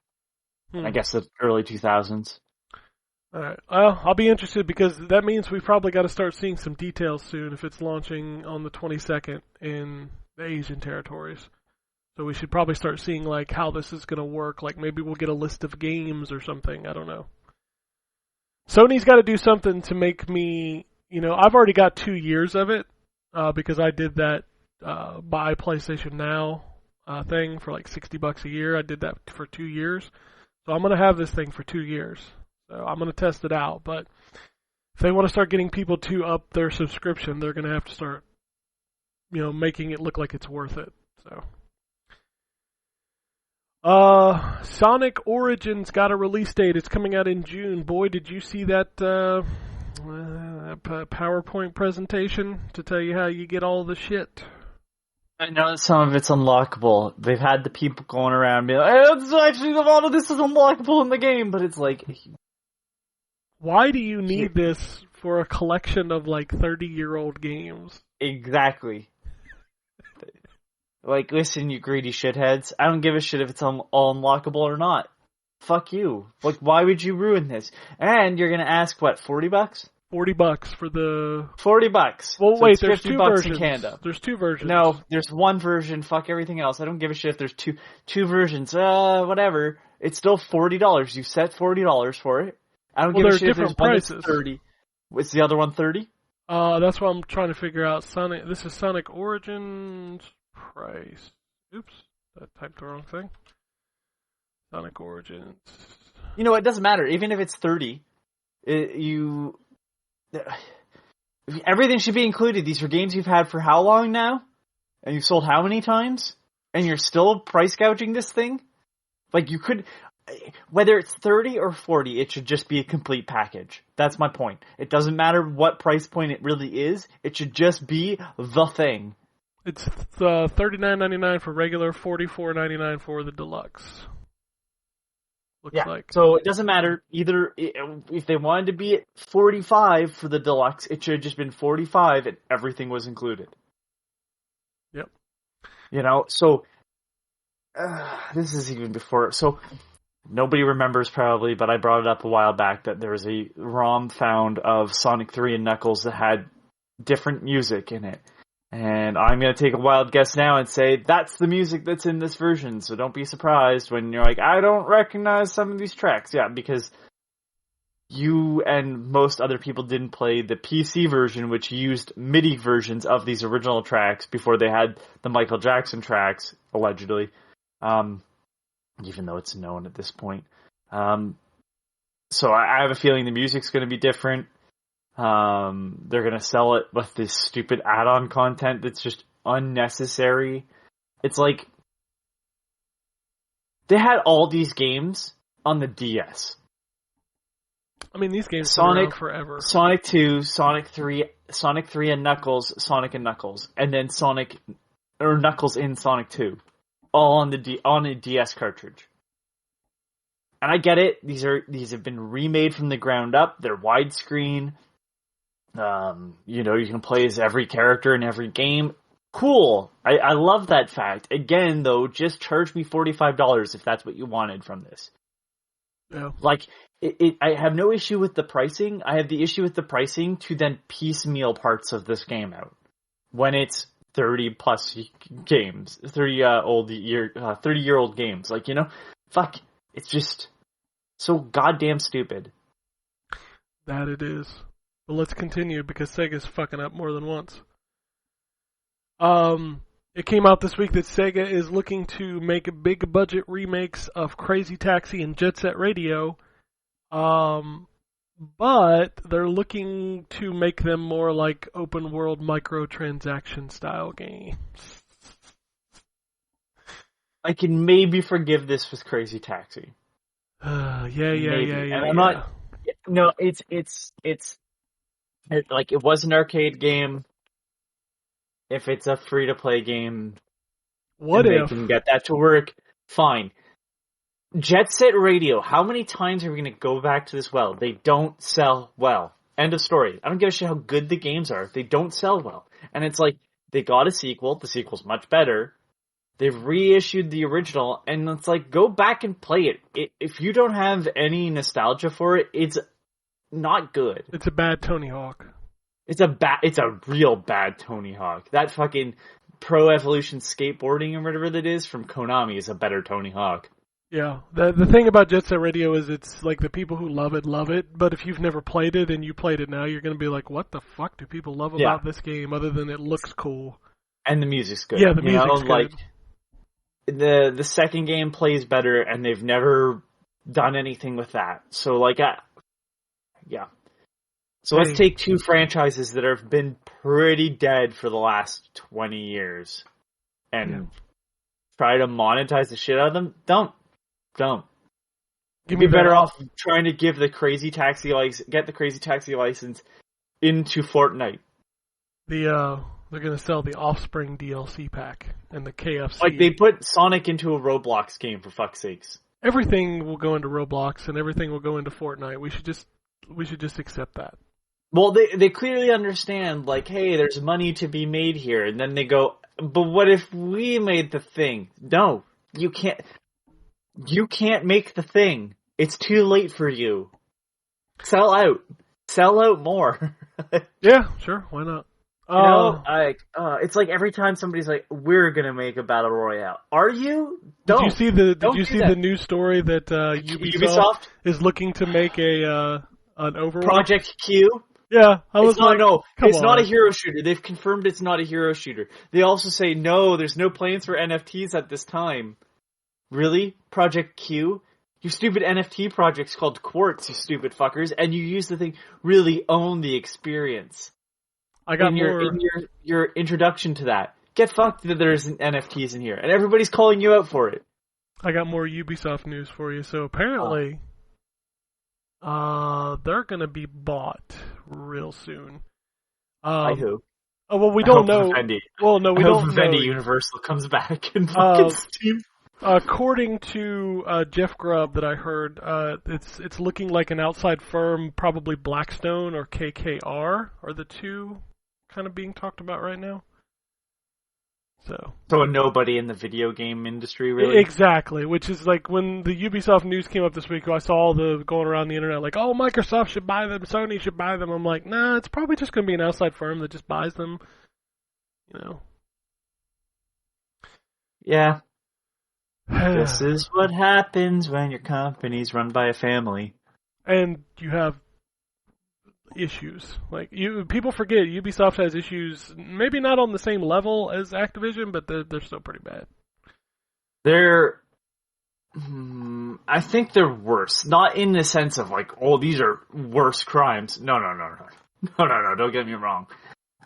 I guess the early 2000s. Alright, I'll be interested because that means we've probably got to start seeing some details soon if it's launching on the 22nd in the Asian territories. So we should probably start seeing like how this is going to work. Like maybe we'll get a list of games or something. I don't know. Sony's got to do something to make me, I've already got 2 years of it because I did that buy PlayStation Now thing for like $60 a year. I did that for 2 years. So I'm going to have this thing for 2 years. So I'm going to test it out, but if they want to start getting people to up their subscription, they're going to have to start, making it look like it's worth it. So, Sonic Origins got a release date. It's coming out in June. Boy, did you see that PowerPoint presentation to tell you how you get all the shit? I know that some of it's unlockable. They've had the people going around being like, a lot of this is unlockable in the game, but it's like, why do you need this for a collection of like 30-year-old games? Exactly. Like, listen, you greedy shitheads. I don't give a shit if it's all unlockable or not. Fuck you. Like, why would you ruin this? And you're gonna ask, what, $40? $40 for the... $40. Well, so wait, it's there's $50 two versions. in Canada. There's two versions. No, there's one version. Fuck everything else. I don't give a shit if there's two versions. Whatever. It's still $40. You set $40 for it. I don't give a shit if there's one that's $30. What's the other one, $30? That's what I'm trying to figure out. This is Sonic Origins price. Oops, I typed the wrong thing. Sonic Origins. It doesn't matter. Even if it's $30, everything should be included. These are games you've had for how long now? And you've sold how many times? And you're still price gouging this thing? Like, you could... Whether it's 30 or 40, it should just be a complete package. That's my point. It doesn't matter what price point it really is. It should just be the thing. It's $39.99 for regular, $44.99 for the deluxe. Looks like. So it doesn't matter. Either if they wanted to be at $45 for the deluxe, it should have just been $45 and everything was included. Yep. So this is even before. So nobody remembers probably, but I brought it up a while back that there was a ROM found of Sonic 3 and Knuckles that had different music in it. And I'm going to take a wild guess now and say that's the music that's in this version. So don't be surprised when you're like, I don't recognize some of these tracks. Yeah, because you and most other people didn't play the PC version, which used MIDI versions of these original tracks before they had the Michael Jackson tracks, allegedly. Even though it's known at this point. So I have a feeling the music's going to be different. They're going to sell it with this stupid add-on content that's just unnecessary. It's like, they had all these games on the DS. I mean, these games have been around forever. Sonic 2, Sonic 3 and Knuckles, Sonic and Knuckles, and then Knuckles in Sonic 2. All on a DS cartridge. And I get it. These have been remade from the ground up. They're widescreen. You can play as every character in every game. Cool. I love that fact. Again, though, just charge me $45 if that's what you wanted from this. Yeah. Like, I have no issue with the pricing. I have the issue with the pricing to then piecemeal parts of this game out. When it's 30 plus games, 30-year-old games. Like, fuck, it's just so goddamn stupid. That it is. But let's continue because Sega's fucking up more than once. It came out this week that Sega is looking to make big budget remakes of Crazy Taxi and Jet Set Radio. But they're looking to make them more like open world microtransaction style games. I can maybe forgive this with Crazy Taxi. Yeah. And I'm not. No, it's like it was an arcade game. If it's a free to play game, What and if they can get that to work? Fine. Jet Set Radio. How many times are we going to go back to this well? They don't sell well. End of story. I don't give a shit how good the games are. They don't sell well. And it's like, they got a sequel. The sequel's much better. They've reissued the original. And it's like, go back and play it. If you don't have any nostalgia for it, it's not good. it's a bad Tony Hawk? It's a real bad Tony Hawk. That fucking Pro Evolution Skateboarding or whatever that is from Konami is a better Tony Hawk. Yeah, the thing about Jet Set Radio is it's like the people who love it, but if you've never played it and you played it now, you're going to be like, what the fuck do people love about this game other than it looks cool? And the music's good. Yeah, the music's good. Like, the second game plays better, and they've never done anything with that. So, like, yeah. So let's take two franchises that have been pretty dead for the last 20 years and try to monetize the shit out of them. Don't. You'd be better off trying to give the Crazy Taxi license, get the Crazy Taxi license into Fortnite. They're gonna sell the Offspring DLC pack and the KFC. Like they put Sonic into a Roblox game for fuck's sakes. Everything will go into Roblox and everything will go into Fortnite. We should just accept that. Well, they clearly understand, like, hey, there's money to be made here, and then they go, but what if we made the thing? No, you can't. You can't make the thing. It's too late for you. Sell out. Sell out more. Yeah, sure. Why not? It's like every time somebody's like, "We're gonna make a battle royale." Are you? Did you see the news story that Ubisoft is looking to make an Overwatch Project Q? Yeah, it's not a hero shooter. They've confirmed it's not a hero shooter. They also say no, there's no plans for NFTs at this time. Really? Project Q? Your stupid NFT project's called Quartz, you stupid fuckers, and you use the thing, really own the experience. I got your introduction to that. Get fucked that there's NFTs in here, and everybody's calling you out for it. I got more Ubisoft news for you. So apparently, they're gonna be bought real soon. By who? Oh well, we don't know. Vivendi. Well, no, we don't know. Vivendi Universal comes back and fucking Steam. According to Jeff Grubb, that I heard, it's looking like an outside firm, probably Blackstone or KKR are the two kind of being talked about right now. So a nobody in the video game industry, really? Exactly, which is like when the Ubisoft news came up this week, I saw all the going around the internet like, oh, Microsoft should buy them, Sony should buy them. I'm like, nah, it's probably just going to be an outside firm that just buys them, you know. Yeah. This is what happens when your company's run by a family. And you have issues. Like people forget Ubisoft has issues, maybe not on the same level as Activision, but they're still pretty bad. I think they're worse. Not in the sense of like, oh, these are worse crimes. No, don't get me wrong.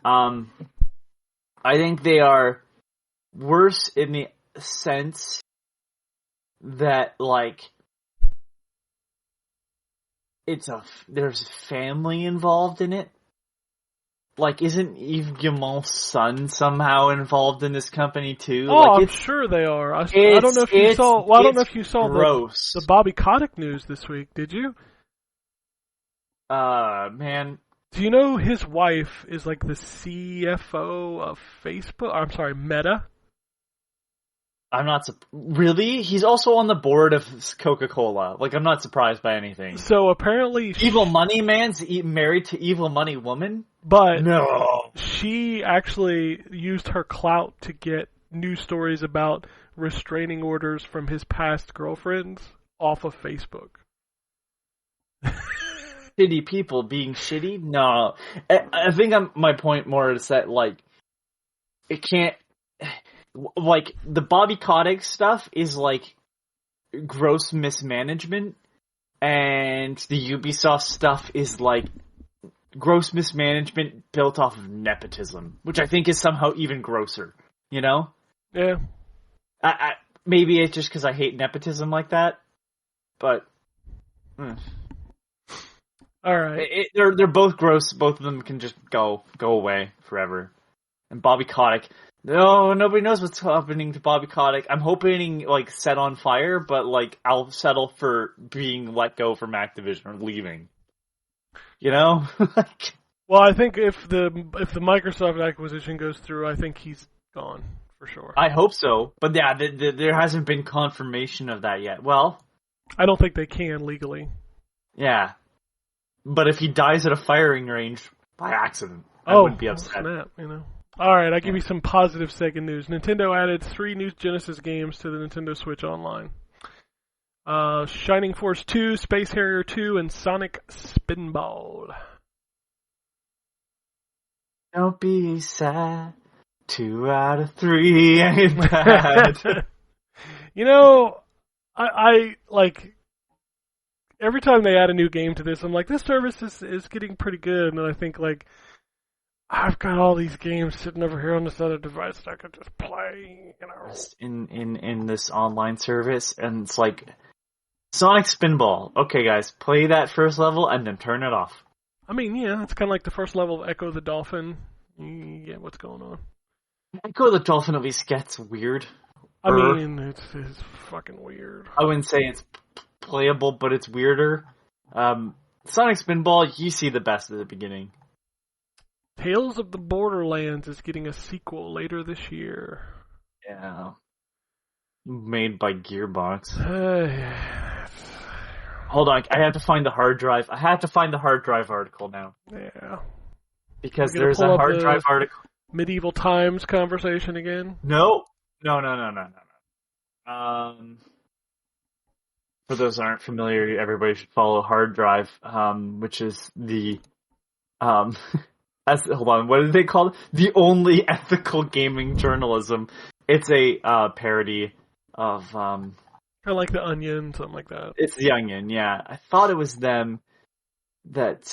I think they are worse in the sense that, like, there's family involved in it. Like, isn't Yves Guillemot's son somehow involved in this company too? Oh, like, I'm sure they are. I don't know if you saw. Well, I don't know if you saw the Bobby Kotick news this week. Did you? Man. Do you know his wife is like the CFO of Facebook? I'm sorry, Meta. I'm not really. He's also on the board of Coca-Cola. Like, I'm not surprised by anything. So apparently, Evil Money Man's married to Evil Money Woman. But no, she actually used her clout to get news stories about restraining orders from his past girlfriends off of Facebook. shitty people being shitty. No, I think my point more is that like it can't like the Bobby Kotick stuff is like gross mismanagement, and the Ubisoft stuff is like gross mismanagement built off of nepotism, which I think is somehow even grosser. You know? Yeah. I maybe it's just because I hate nepotism like that, but. All right. They're both gross. Both of them can just go away forever. And Bobby Kotick, no, nobody knows what's happening to Bobby Kotick. I'm hoping like set on fire, but like I'll settle for being let go from Activision or leaving. You know? Well, I think if the Microsoft acquisition goes through, I think he's gone for sure. I hope so, but yeah, there hasn't been confirmation of that yet. Well, I don't think they can legally. Yeah. But if he dies at a firing range by accident, I wouldn't be upset. Snap, you know. Alright, I'll give you some positive Sega news. Nintendo added 3 new Genesis games to the Nintendo Switch Online. Shining Force 2, Space Harrier 2, and Sonic Spinball. Don't be sad. 2 out of 3 ain't bad. You know, I like every time they add a new game to this, I'm like, this service is getting pretty good, and then I think like I've got all these games sitting over here on this other device that I could just play, you know. In this online service, and it's like Sonic Spinball. Okay, guys, play that first level and then turn it off. I mean, yeah, it's kind of like the first level of Echo the Dolphin. You get what's going on. Echo the Dolphin at least gets weird. I mean, it's fucking weird. I wouldn't say it's playable, but it's weirder. Sonic Spinball, you see the best at the beginning. Tales of the Borderlands is getting a sequel later this year. Yeah. Made by Gearbox. Hold on, I have to find the hard drive. I have to find the hard drive article now. Yeah. Because there's a hard drive article. Medieval Times conversation again? No. For those who aren't familiar, everybody should follow Hard Drive, which is the hold on, what did they call it? The only ethical gaming journalism. It's a parody of kind of like The Onion, something like that. It's The Onion, yeah. I thought it was them that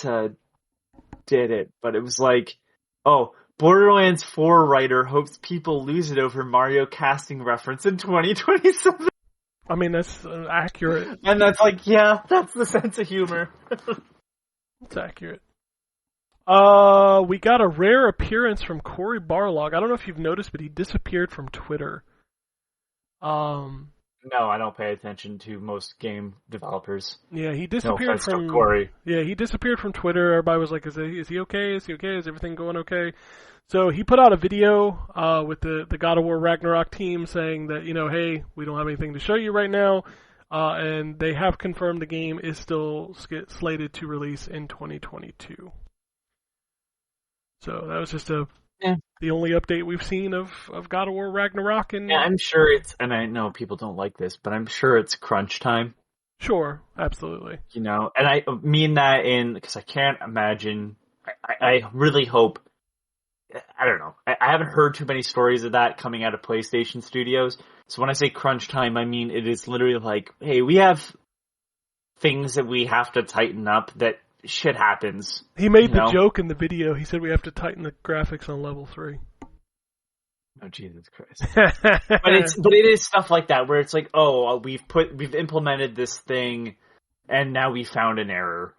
did it, but it was like, oh, Borderlands 4 writer hopes people lose it over Mario casting reference in 2027. I mean, that's accurate. And that's like, yeah, that's the sense of humor. It's accurate. We got a rare appearance from Cory Barlog. I don't know if you've noticed, but he disappeared from Twitter. No, I don't pay attention to most game developers. Yeah, he disappeared from Corey. Yeah, he disappeared from Twitter. Everybody was like, "Is he okay? Is he okay? Is everything going okay?" So he put out a video with the God of War Ragnarok team saying that, you know, hey, we don't have anything to show you right now, and they have confirmed the game is still slated to release in 2022. So that was just the only update we've seen of God of War Ragnarok. And yeah, I'm sure it's, and I know people don't like this, but I'm sure it's crunch time. Sure, absolutely. You know, and I mean that because I can't imagine, I really hope, I don't know, I haven't heard too many stories of that coming out of PlayStation Studios. So when I say crunch time, I mean it is literally like, hey, we have things that we have to tighten up, that shit happens. He made the joke in the video. He said we have to tighten the graphics on level 3. Oh, Jesus Christ. but it is stuff like that where it's like, oh, we've implemented this thing and now we found an error.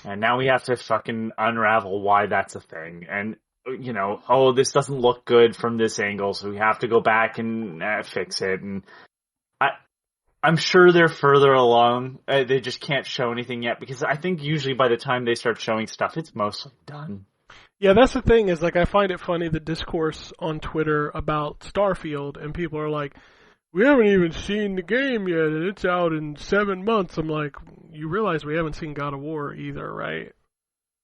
And now we have to fucking unravel why that's a thing. And, you know, oh, this doesn't look good from this angle, so we have to go back and fix it. And I'm sure they're further along. They just can't show anything yet, because I think usually by the time they start showing stuff, it's mostly done. Yeah, that's the thing, is like I find it funny, the discourse on Twitter about Starfield, and people are like, we haven't even seen the game yet, and it's out in 7 months. I'm like, you realize we haven't seen God of War either, right?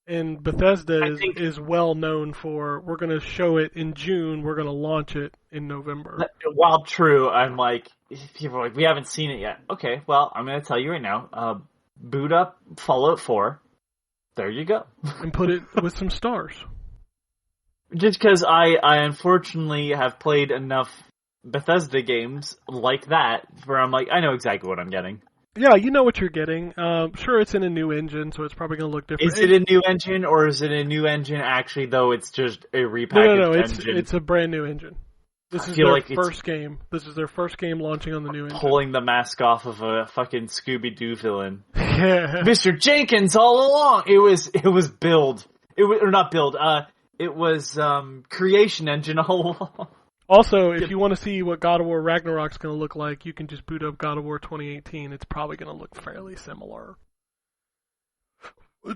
And Bethesda is well known for, we're going to show it in June, we're going to launch it in November. While true, I'm like, people are like, we haven't seen it yet. Okay, well, I'm going to tell you right now, boot up Fallout 4, There you go. and put it with some stars. Just because I unfortunately have played enough Bethesda games like that, where I'm like, I know exactly what I'm getting. Yeah, you know what you're getting. Sure, it's in a new engine, so it's probably going to look different. Is it a new engine, or is it a new engine actually, though it's just a repackaged No, engine? it's a brand new engine. This is feel their like it's- first game. This is their first game launching on the new engine. Pulling the mask off of a fucking Scooby-Doo villain. Yeah. Mr. Jenkins all along! It was build. Or not build, it was, creation engine all along. Also, if you want to see what God of War Ragnarok's going to look like, you can just boot up God of War 2018. It's probably going to look fairly similar.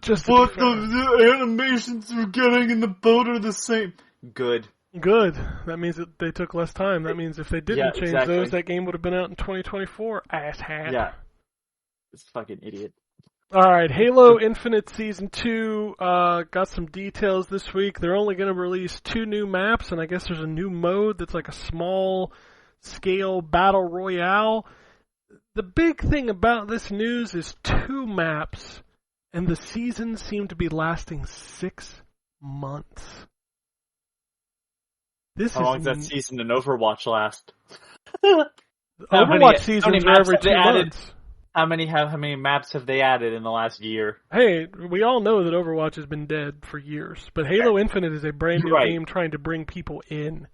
Just to But be fair. the animations we're getting in the boat are the same. Good. Good. That means that they took less time. That means if they didn't Yeah, change exactly. those, that game would have been out in 2024. Asshat. Yeah. This fucking idiot. Alright, Halo Infinite Season 2 got some details this week. They're only going to release 2 new maps, and I guess there's a new mode that's like a small-scale battle royale. The big thing about this news is 2 maps, and the seasons seem to be lasting 6 months. How long does that season in Overwatch last? Overwatch seasons are every 2 months. How many maps have they added in the last year? Hey, we all know that Overwatch has been dead for years, but Halo Infinite is a brand new Right. game trying to bring people in.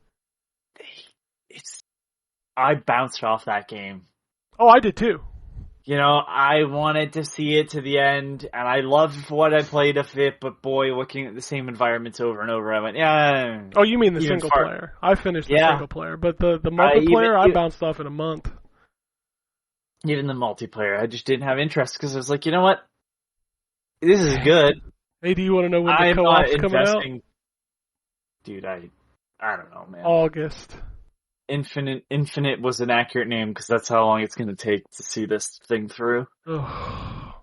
I bounced off that game. Oh, I did too. You know, I wanted to see it to the end, and I loved what I played of it, but boy, looking at the same environments over and over, I went, yeah. Oh, you mean the Even single far- player? I finished the Yeah. single player, but the multiplayer I even- bounced off in a month. Even the multiplayer, I just didn't have interest, because I was like, you know what? This is good. Hey, do you want to know when the I'm not co-op's coming out? investing. Dude, I don't know, man. August. Infinite was an accurate name because that's how long it's going to take to see this thing through. Ugh.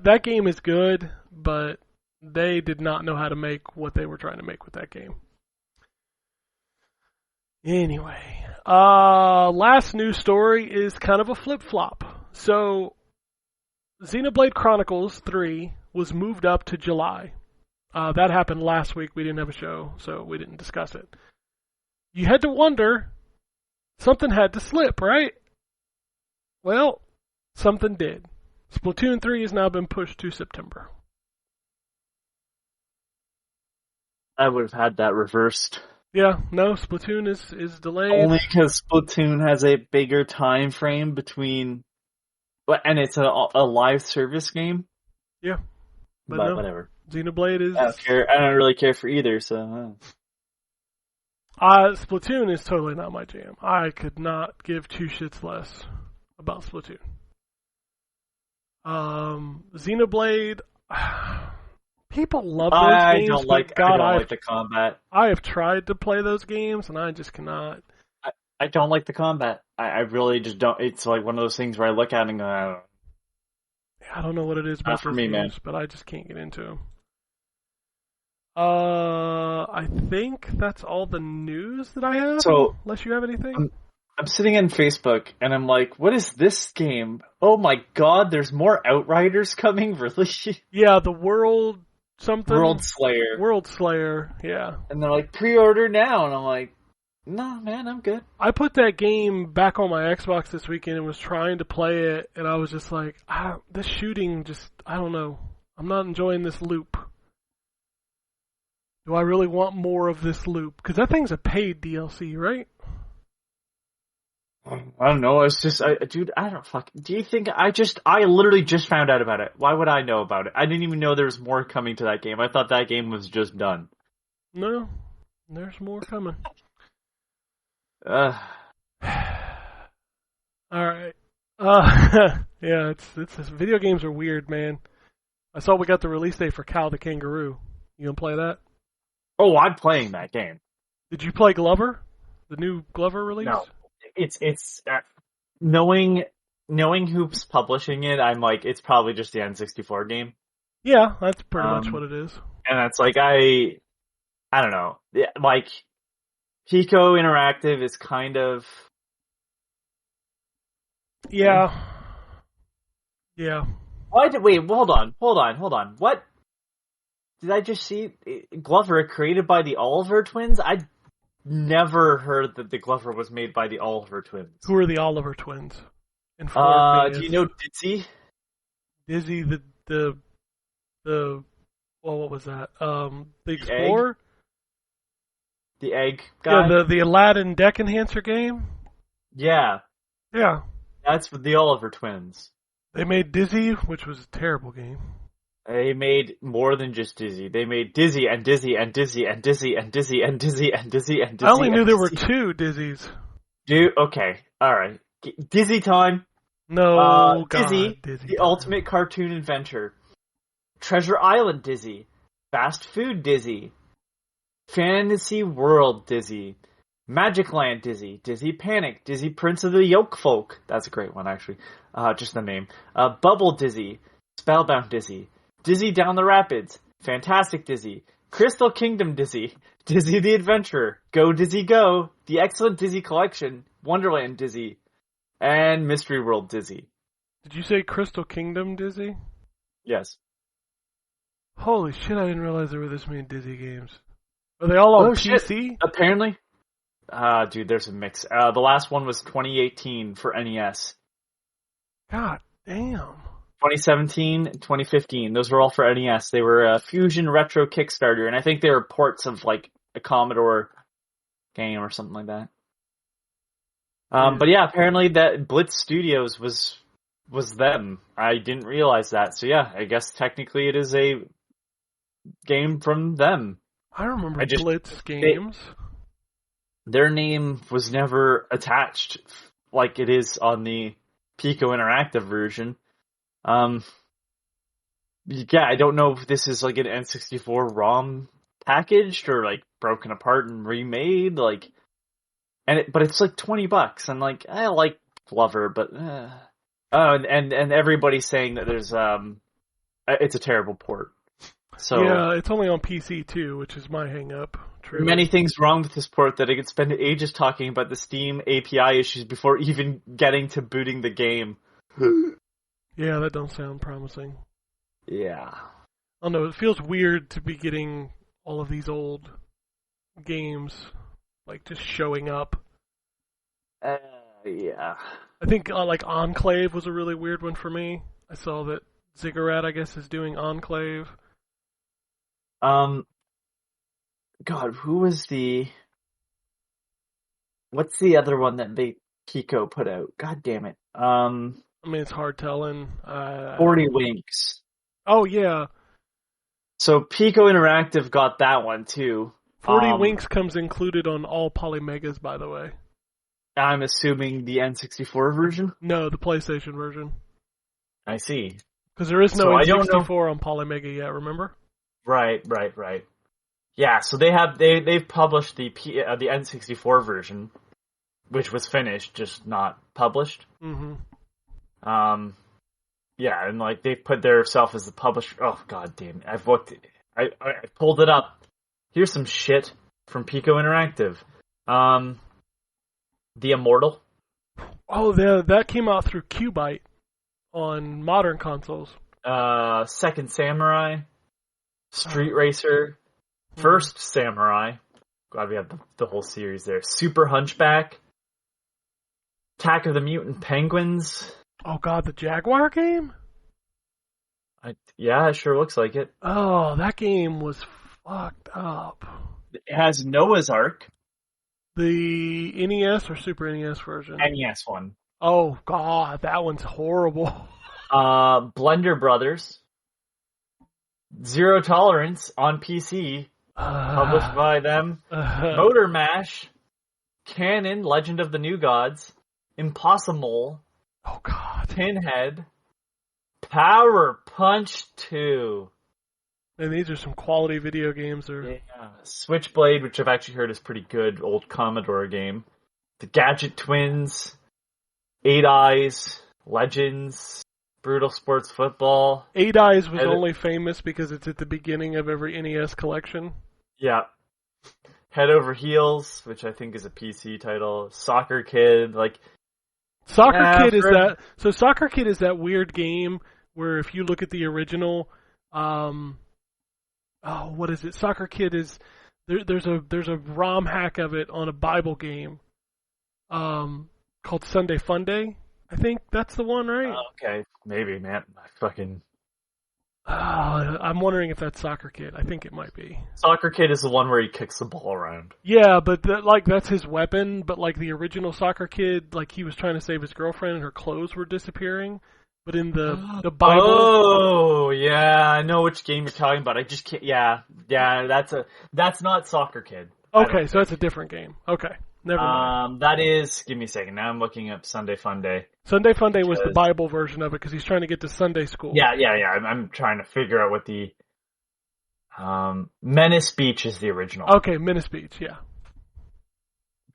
That game is good, but they did not know how to make what they were trying to make with that game. Anyway, last news story is kind of a flip-flop. So, Xenoblade Chronicles 3 was moved up to July. That happened last week. We didn't have a show, so we didn't discuss it. You had to wonder, something had to slip, right? Well, something did. Splatoon 3 has now been pushed to September. I would have had that reversed. Yeah, no, Splatoon is delayed. Only because Splatoon has a bigger time frame between... And it's a live service game. Yeah. But no. whatever. Xenoblade is... I don't really care for either, so... Splatoon is totally not my jam. I could not give 2 shits less about Splatoon. Xenoblade... People love those games, I don't like the combat. I have tried to play those games, and I just cannot. I don't like the combat. I really just don't. It's like one of those things where I look at it and go, I don't know what it is about for those me, games, man. but I just can't get into them. I think that's all the news that I have. So, unless you have anything. I'm sitting in Facebook and I'm like, what is this game? Oh my god, there's more Outriders coming, really? Yeah, the World something. World Slayer. World Slayer, yeah. And they're like, pre-order now, and I'm like, no, man, I'm good. I put that game back on my Xbox this weekend and was trying to play it, and I was just like, this shooting just, I don't know. I'm not enjoying this loop. Do I really want more of this loop? Because that thing's a paid DLC, right? I don't know, dude, I don't do you think I literally just found out about it. Why would I know about it? I didn't even know there was more coming to that game. I thought that game was just done. No, there's more coming. Ugh. Alright. Yeah, it's video games are weird, man. I saw we got the release date for Cal the Kangaroo. You gonna play that? Oh, I'm playing that game. Did you play Glover? The new Glover release? No. It's knowing who's publishing it, I'm like, it's probably just the N64 game. Yeah, that's pretty much what it is. And that's like, I don't know. Yeah, like, Pico Interactive is kind of... Yeah. Yeah. Wait, hold on. What? did I just see Glover created by the Oliver twins? I never heard that the Glover was made by the Oliver twins. Who are the Oliver twins? Do you know Dizzy? Dizzy, the well, what was that? The Explorer? The egg guy? Yeah, the Aladdin deck enhancer game? Yeah. Yeah. That's the Oliver twins. They made Dizzy, which was a terrible game. They made more than just Dizzy. They made Dizzy and Dizzy and Dizzy and Dizzy and Dizzy and Dizzy and Dizzy and Dizzy. I only knew there were 2 Dizzies. Dude, okay. Alright. Dizzy time. No, Dizzy, Dizzy the time. ultimate cartoon adventure. Treasure Island Dizzy. Fast Food Dizzy. Fantasy World Dizzy. Magic Land Dizzy. Dizzy Panic. Dizzy Prince of the Yoke Folk. That's a great one, actually. Just the name. Bubble Dizzy. Spellbound Dizzy. Dizzy Down the Rapids. Fantastic Dizzy. Crystal Kingdom Dizzy. Dizzy the Adventurer. Go Dizzy Go. The Excellent Dizzy Collection. Wonderland Dizzy. And Mystery World Dizzy. Did you say Crystal Kingdom Dizzy? Yes. Holy shit, I didn't realize there were this many Dizzy games. Are they all on PC? Shit. Apparently. Dude, there's a mix. The last one was 2018 for NES. God damn. 2017, 2015. Those were all for NES. They were a Fusion Retro Kickstarter, and I think they were ports of like a Commodore game or something like that. But yeah, apparently that Blitz Studios was them. I didn't realize that. So yeah, I guess technically it is a game from them. I remember Blitz games. Their name was never attached like it is on the Pico Interactive version. Yeah, I don't know if this is like an N64 ROM packaged or like broken apart and remade, like, but it's like $20. I'm like, I like Glover, but and everybody's saying that there's it's a terrible port. So yeah, it's only on PC too, which is my hang up. True. Many things wrong with this port that I could spend ages talking about the Steam API issues before even getting to booting the game. Yeah, that don't sound promising. Yeah. I don't know, it feels weird to be getting all of these old games, like, just showing up. Yeah. I think, like, Enclave was a really weird one for me. I saw that Ziggurat, I guess, is doing Enclave. God, who was what's the other one that Pico put out? God damn it. I mean, it's hard telling. 40 Winks. Oh, yeah. So Pico Interactive got that one, too. 40 Winks comes included on all Polymegas, by the way. I'm assuming the N64 version? No, the PlayStation version. I see. Because there is no So I don't know. N64 on Polymega yet, remember? Right. Yeah, so they've published the N64 version, which was finished, just not published. Mm-hmm. Yeah, and like they've put themselves as the publisher. Oh god damn! I pulled it up. Here's some shit from Pico Interactive. The Immortal. Oh, that came out through Qbyte on modern consoles. Second Samurai, Street Racer, First Samurai. God, we have the whole series there. Super Hunchback, Attack of the Mutant Penguins. Oh god, the Jaguar game? Yeah, it sure looks like it. Oh, that game was fucked up. It has Noah's Ark. The NES or Super NES version? NES one. Oh god, that one's horrible. Blender Brothers. Zero Tolerance on PC. Published by them. Motor Mash. Canon, Legend of the New Gods. Impossible. Oh god. Pinhead. Power Punch 2. And these are some quality video games. Yeah. Switchblade, which I've actually heard is pretty good, old Commodore game. The Gadget Twins. 8 Eyes. Legends. Brutal Sports Football. 8 Eyes was only famous because it's at the beginning of every NES collection. Yeah. Head Over Heels, which I think is a PC title. Soccer Kid, like... Soccer Kid is that... So Soccer Kid is that weird game where if you look at the original, what is it? Soccer Kid is there's a ROM hack of it on a Bible game, called Sunday Fun Day. I think that's the one, right? Okay, maybe, man. I'm wondering if that's Soccer Kid. I think it might be. Soccer Kid is the one where he kicks the ball around. Yeah, but that's his weapon. But like the original Soccer Kid, like he was trying to save his girlfriend and her clothes were disappearing. But in the Bible, oh yeah, I know which game you're talking about. I just can't. Yeah, that's not Soccer Kid. Okay, so that's a different game. Okay, never mind. That is. Give me a second. Now I'm looking up Sunday Fun Day. Sunday Fun Day was the Bible version of it because he's trying to get to Sunday school. Yeah. I'm trying to figure out what the Menace Beach is the original. Okay, Menace Beach, yeah.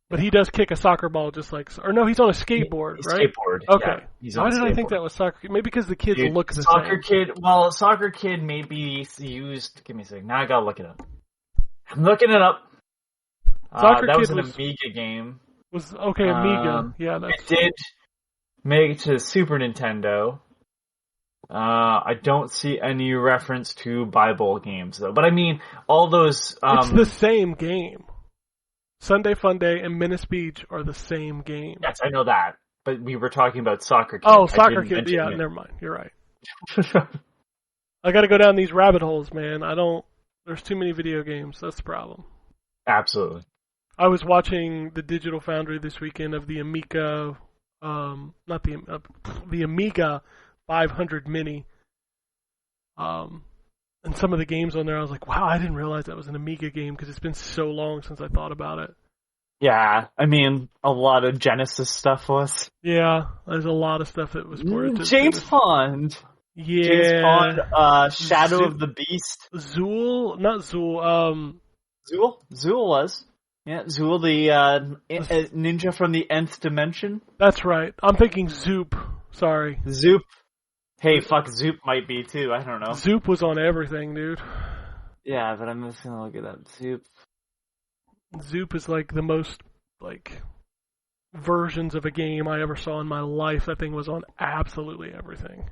But he does kick a soccer ball just like... Or no, he's on a skateboard, right? Skateboard, okay. Yeah, he's Why on did skateboard. I think that was Soccer Kid? Maybe because the kids look the Soccer same. Soccer Kid may be used... Give me a second. Now I gotta look it up. I'm looking it up. Soccer that Kid was an Amiga game. Amiga. Yeah, that's... It did make it to Super Nintendo. I don't see any reference to Bible games, though. But I mean, all those... it's the same game. Sunday Fun Day and Menace Beach are the same game. Yes, I know that. But we were talking about Soccer Kid. Oh, Soccer Kid. Yeah, never mind. You're right. I gotta go down these rabbit holes, man. There's too many video games. That's the problem. Absolutely. I was watching the Digital Foundry this weekend of the Amiga, the Amiga 500 Mini. And some of the games on there, I was like, wow, I didn't realize that was an Amiga game because it's been so long since I thought about it. Yeah, I mean, a lot of Genesis stuff was. Yeah, there's a lot of stuff that was ported to James Bond. Yeah. James Bond, Shadow of the Beast. Zool? Not Zool. Zool? Zool was. Yeah, Zool, the ninja from the Nth Dimension. That's right. I'm thinking Zoop. Sorry. Zoop. Hey, fuck, Zoop might be too. I don't know. Zoop was on everything, dude. Yeah, but I'm just gonna look at that. Zoop is like the most, versions of a game I ever saw in my life. That thing was on absolutely everything.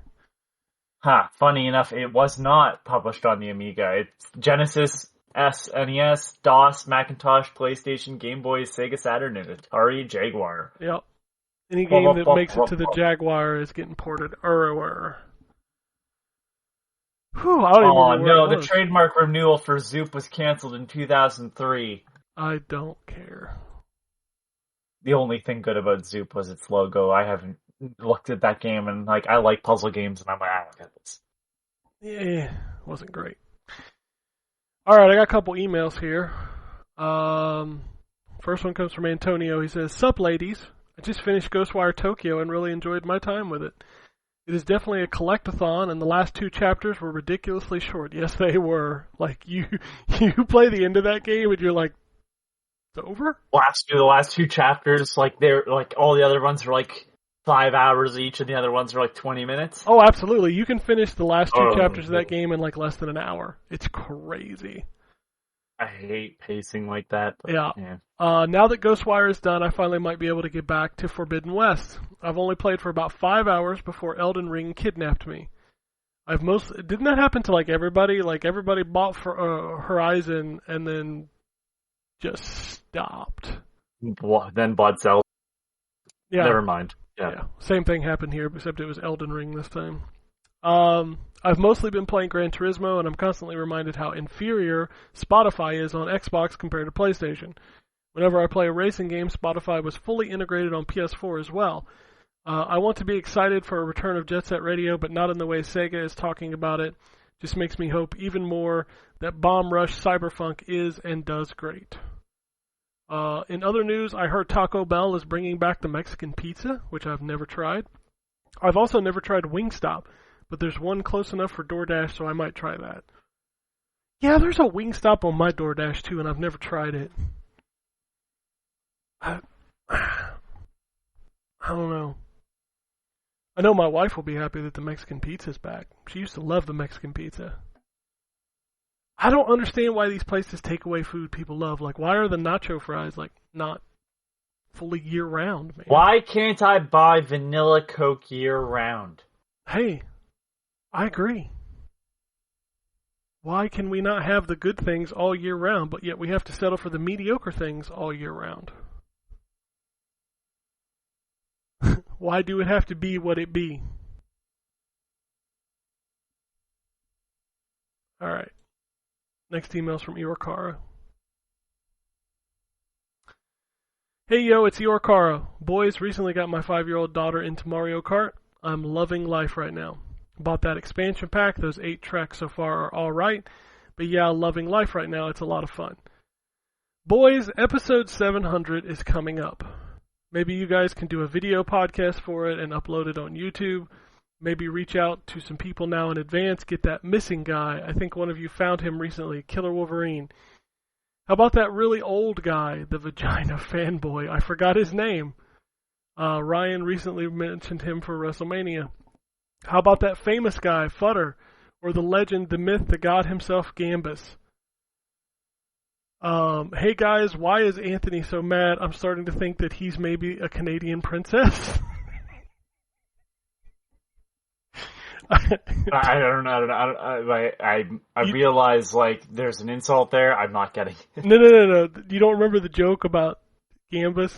Funny enough, it was not published on the Amiga. It's Genesis, SNES, DOS, Macintosh, PlayStation, Game Boy, Sega Saturn, and Atari Jaguar. Yep. Any game that makes it to the Jaguar is getting ported everywhere. Whew, I don't even know where the trademark renewal for Zoop was canceled in 2003. I don't care. The only thing good about Zoop was its logo. I haven't looked at that game, and I like puzzle games, and I'm like, I don't get this. Yeah, wasn't great. Alright, I got a couple emails here. First one comes from Antonio. He says, "Sup, ladies. I just finished Ghostwire Tokyo and really enjoyed my time with it. It is definitely a collectathon, and the last 2 chapters were ridiculously short." Yes, they were. You play the end of that game and you're like, it's over? The last 2 chapters, they're all the other ones are 5 hours each, and the other ones are 20 minutes. Oh, absolutely. You can finish the last 2 chapters of that game in less than an hour. It's crazy. I hate pacing like that. But, yeah. Yeah. Now that Ghostwire is done, I finally might be able to get back to Forbidden West. I've only played for about 5 hours before Elden Ring kidnapped me. Didn't that happen to everybody? Everybody bought for Horizon and then just stopped. Then bought Zelda. Yeah. Never mind. Yeah. Same thing happened here, except it was Elden Ring this time. I've mostly been playing Gran Turismo, and I'm constantly reminded how inferior Spotify is on Xbox compared to PlayStation. Whenever I play a racing game, Spotify was fully integrated on PS4 as well. I want to be excited for a return of Jet Set Radio, but not in the way Sega is talking about it. Just makes me hope even more that Bomb Rush Cyberpunk is and does great. In other news, I heard Taco Bell is bringing back the Mexican pizza, which I've never tried. I've also never tried Wingstop, but there's one close enough for DoorDash, so I might try that. Yeah, there's a Wingstop on my DoorDash too, and I've never tried it. I don't know. I know my wife will be happy that the Mexican pizza's back. She used to love the Mexican pizza. I don't understand why these places take away food people love. Why are the nacho fries, not fully year-round, man? Why can't I buy vanilla Coke year-round? Hey, I agree. Why can we not have the good things all year round, but yet we have to settle for the mediocre things all year round? Why do it have to be what it be? Alright. Next email's from Iorkara. Hey yo, it's Iorkara. Boys, recently got my 5-year-old daughter into Mario Kart. I'm loving life right now. Bought that expansion pack. Those 8 tracks so far are alright. But yeah, loving life right now. It's a lot of fun. Boys, episode 700 is coming up. Maybe you guys can do a video podcast for it and upload it on YouTube. Maybe reach out to some people now in advance. Get that missing guy. I think one of you found him recently. Killer Wolverine. How about that really old guy, the vagina fanboy? I forgot his name. Ryan recently mentioned him for WrestleMania. How about that famous guy, Futter? Or the legend, the myth, the god himself, Gambus? Hey guys, why is Anthony so mad? I'm starting to think that he's maybe a Canadian princess. I don't know. I realize, like, there's an insult there. I'm not getting it. No. You don't remember the joke about Gambus?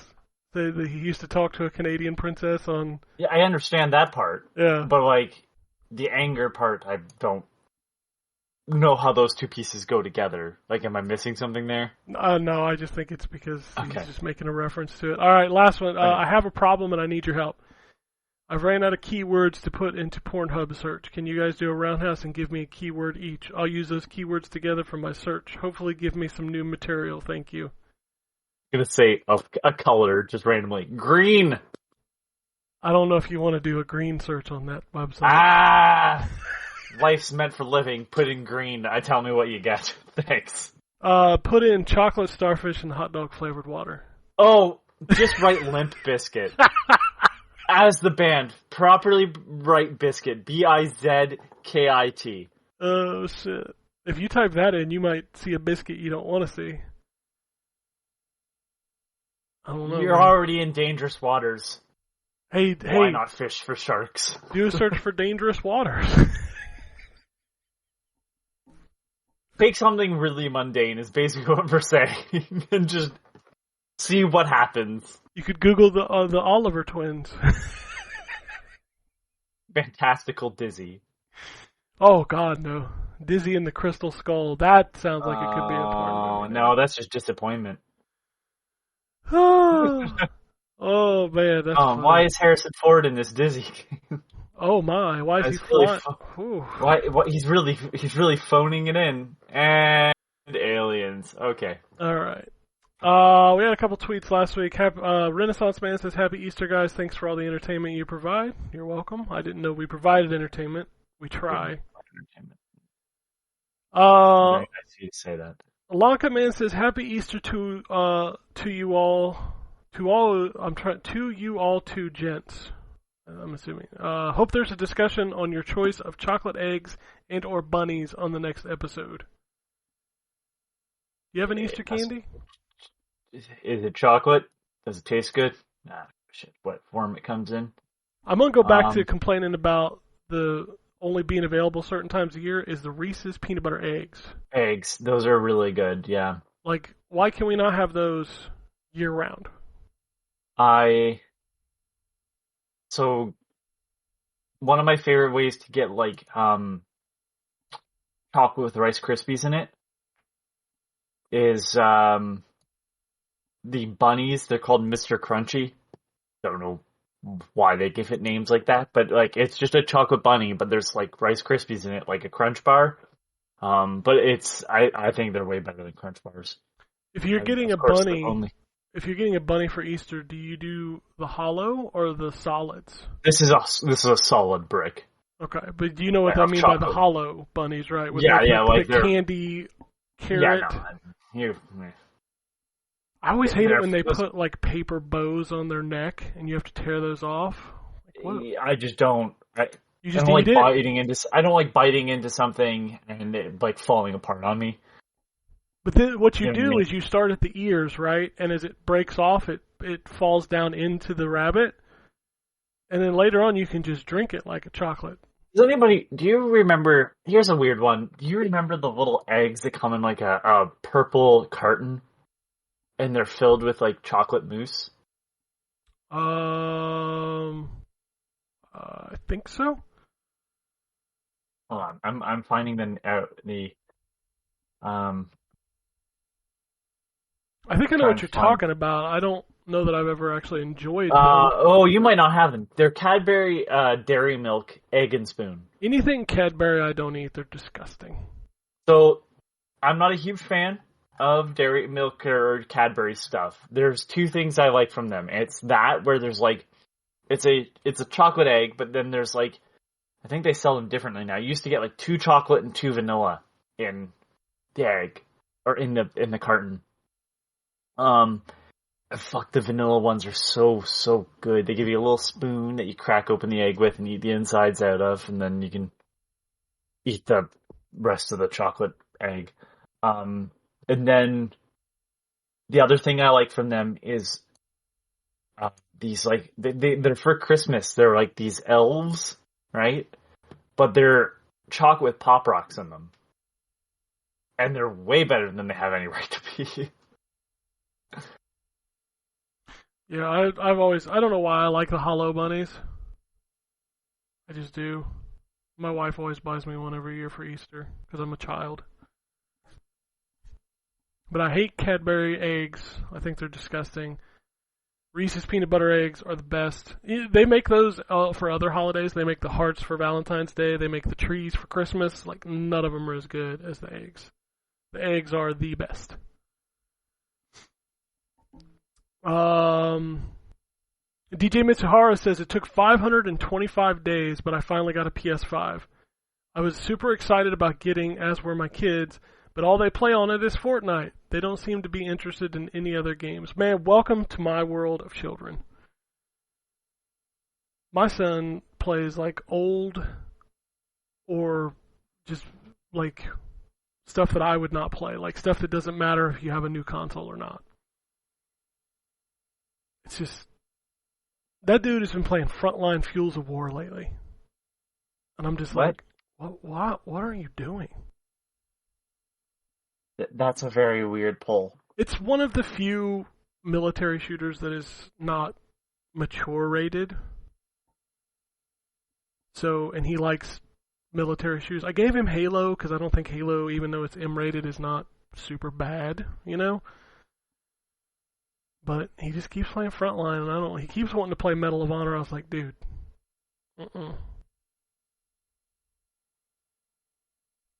That he used to talk to a Canadian princess on... Yeah, I understand that part. Yeah. But, like, the anger part, I don't know how those two pieces go together. Like, am I missing something there? No, I just think it's because he's just making a reference to it. All right, last one. I have a problem and I need your help. I've ran out of keywords to put into Pornhub search. Can you guys do a roundhouse and give me a keyword each? I'll use those keywords together for my search. Hopefully give me some new material. Thank you. I'm going to say a color, just randomly. Green! I don't know if you want to do a green search on that website. Ah! Life's meant for living. Put in green. Tell me what you get. Thanks. Put in chocolate starfish and hot dog flavored water. Oh, just write Limp Bizkit. As the band, properly write biscuit. Bizkit. Oh, shit. If you type that in, you might see a biscuit you don't want to see. I don't know. You're already in dangerous waters. Hey. Why not fish for sharks? Do a search for dangerous waters. Take something really mundane is basically what we're saying. And just see what happens. You could Google the Oliver twins. Fantastical Dizzy. Oh, God, no. Dizzy and the Crystal Skull. That sounds like it could be a porn Oh, movie. no, that's just disappointment. Oh, man, that's funny. Why is Harrison Ford in this Dizzy game? Oh, my. Why is he really flying? Why? He's really phoning it in. And aliens. Okay. All right. We had a couple tweets last week. Renaissance Man says, "Happy Easter, guys. Thanks for all the entertainment you provide." You're welcome. I didn't know we provided entertainment. We try. Entertainment. Very nice of you to say that. Lanka Man says, "Happy Easter to you all. To you all two gents." I'm assuming. Hope there's a discussion on your choice of chocolate eggs and or bunnies on the next episode. You have an Easter candy? Is it chocolate? Does it taste good? Nah, shit. What form it comes in? I'm gonna go back to complaining about the only being available certain times a year. Is the Reese's peanut butter eggs? Eggs. Those are really good. Yeah. Like, why can we not have those year round? So one of my favorite ways to get like chocolate with Rice Krispies in it is the bunnies. They're called Mr. Crunchy. Don't know why they give it names like that, but like it's just a chocolate bunny, but there's like Rice Krispies in it, like a Crunch bar. But I think they're way better than Crunch bars. If you're getting a bunny, if you're getting a bunny for Easter, do you do the hollow or the solids? This is a solid brick. Okay, but do you know what I mean by the hollow bunnies, right? With like the candy carrot. Yeah, I always hate it when they put like paper bows on their neck and you have to tear those off. Like, I just don't. I don't like biting into something and it like falling apart on me. But then what you do is you start at the ears, right? And as it breaks off, it falls down into the rabbit. And then later on, you can just drink it like a chocolate. Does anybody? Do you remember? Here's a weird one. Do you remember the little eggs that come in like a purple carton, and they're filled with like chocolate mousse? I think so. Hold on, I'm finding the I think I know Trying what to you're find- talking about. I don't know that I've ever actually enjoyed them. oh, you might not have them. They're Cadbury Dairy Milk Egg and Spoon. Anything Cadbury I don't eat, they're disgusting. So, I'm not a huge fan of Dairy Milk or Cadbury stuff. There's two things I like from them. It's that where there's like, it's a chocolate egg, but then there's like, I think they sell them differently now. You used to get like 2 chocolate and 2 vanilla in the egg or in the carton. Fuck, the vanilla ones are so good. They give you a little spoon that you crack open the egg with and eat the insides out of, and then you can eat the rest of the chocolate egg. And then the other thing I like from them is these like they're for Christmas. They're like these elves, right? But they're chocolate with Pop Rocks in them, and they're way better than they have any right to be. Yeah, I've always, I don't know why I like the hollow bunnies. I just do. My wife always buys me one every year for Easter because I'm a child. But I hate Cadbury eggs. I think they're disgusting. Reese's peanut butter eggs are the best. They make those for other holidays. They make the hearts for Valentine's Day. They make the trees for Christmas. Like, none of them are as good as the eggs. The eggs are the best. DJ Mitsuhara says it took 525 days, but I finally got a PS5. I was super excited about getting, as were my kids, but all they play on it is Fortnite. They don't seem to be interested in any other games. Man, welcome to my world of children. My son plays like old or just like stuff that I would not play, like stuff that doesn't matter if you have a new console or not. It's just, that dude has been playing Frontline Fuels of War lately. And I'm just What? like, what are you doing? That's a very weird pull. It's one of the few military shooters that is not mature rated. So, and he likes military shooters. I gave him Halo because I don't think Halo, even though it's M rated, is not super bad, you know? But he just keeps playing Frontline, and he keeps wanting to play Medal of Honor. I was like, dude,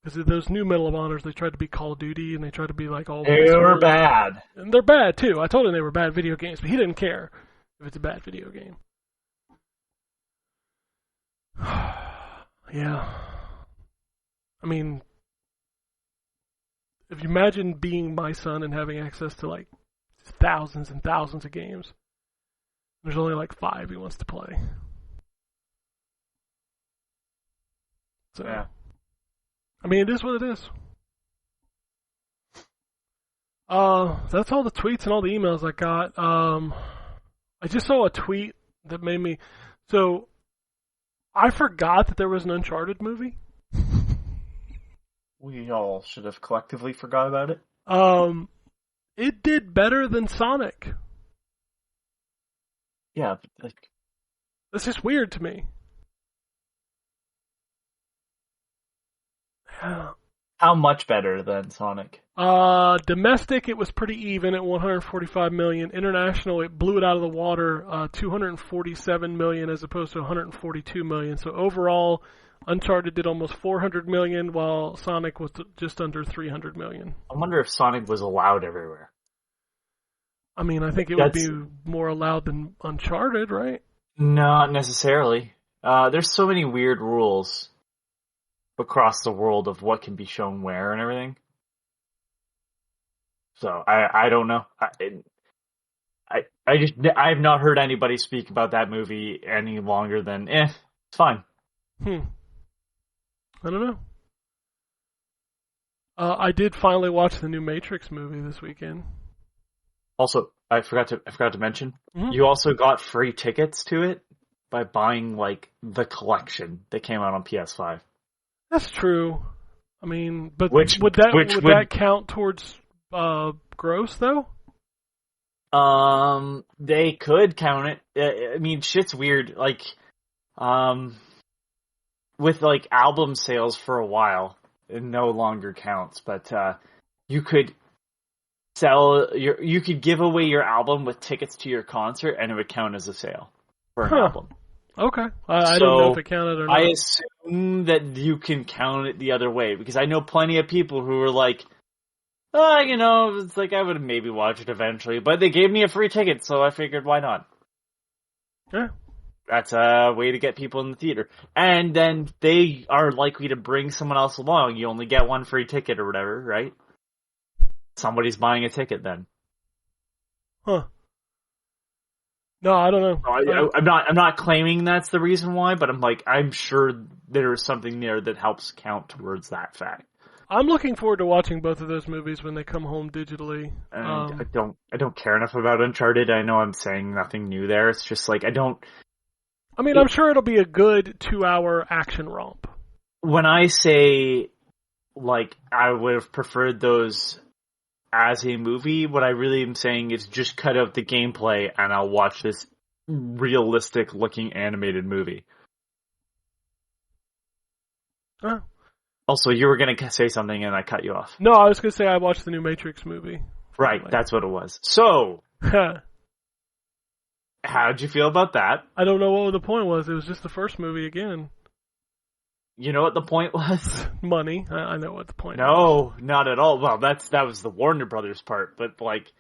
Because those new Medal of Honors, they tried to be Call of Duty, and they tried to be like all... They were bad. And they're bad, too. I told him they were bad video games, but he didn't care if it's a bad video game. Yeah. I mean, if you imagine being my son and having access to, like, thousands and thousands of games, there's only, like, 5 he wants to play. So... Yeah. I mean, it is what it is. That's all the tweets and all the emails I got. I just saw a tweet that made me... So, I forgot that there was an Uncharted movie. We all should have collectively forgot about it. It did better than Sonic. Yeah, but like... That's just weird to me. How much better than Sonic? Domestic, it was pretty even at 145 million. International, it blew it out of the water, 247 million as opposed to 142 million. So overall, Uncharted did almost 400 million, while Sonic was just under 300 million. I wonder if Sonic was allowed everywhere. I mean, I think it would be more allowed than Uncharted, right? Not necessarily. There's so many weird rules across the world of what can be shown where and everything. So I don't know. I have not heard anybody speak about that movie any longer than it's fine. I don't know. I did finally watch the new Matrix movie this weekend. Also, I forgot to mention, Mm-hmm. you also got free tickets to it by buying like the collection that came out on PS5. That's true. I mean, but Which would that count towards gross though? They could count it. I mean, shit's weird. Like, with like album sales for a while, it no longer counts. But you could you could give away your album with tickets to your concert, and it would count as a sale for an album. Okay, I didn't know if it counted or not. I assume that you can count it the other way, because I know plenty of people who were like, it's like I would maybe watch it eventually, but they gave me a free ticket, so I figured why not? Yeah. That's a way to get people in the theater. And then they are likely to bring someone else along. You only get one free ticket or whatever, right? Somebody's buying a ticket then. Huh. No, I don't know. I'm not claiming that's the reason why, but I'm sure there is something there that helps count towards that fact. I'm looking forward to watching both of those movies when they come home digitally. And I don't care enough about Uncharted. I know I'm saying nothing new there. It's just like I'm sure it'll be a good 2-hour action romp. When I say like I would have preferred those as a movie, what I really am saying is just cut out the gameplay and I'll watch this realistic looking animated movie. Oh. Also, you were going to say something and I cut you off. No, I was going to say I watched the new Matrix movie. Right, that's what it was. So, how'd you feel about that? I don't know what the point was. It was just the first movie again. You know what the point was? Money. I know what the point was. No, not at all. Well, that was the Warner Brothers part, but like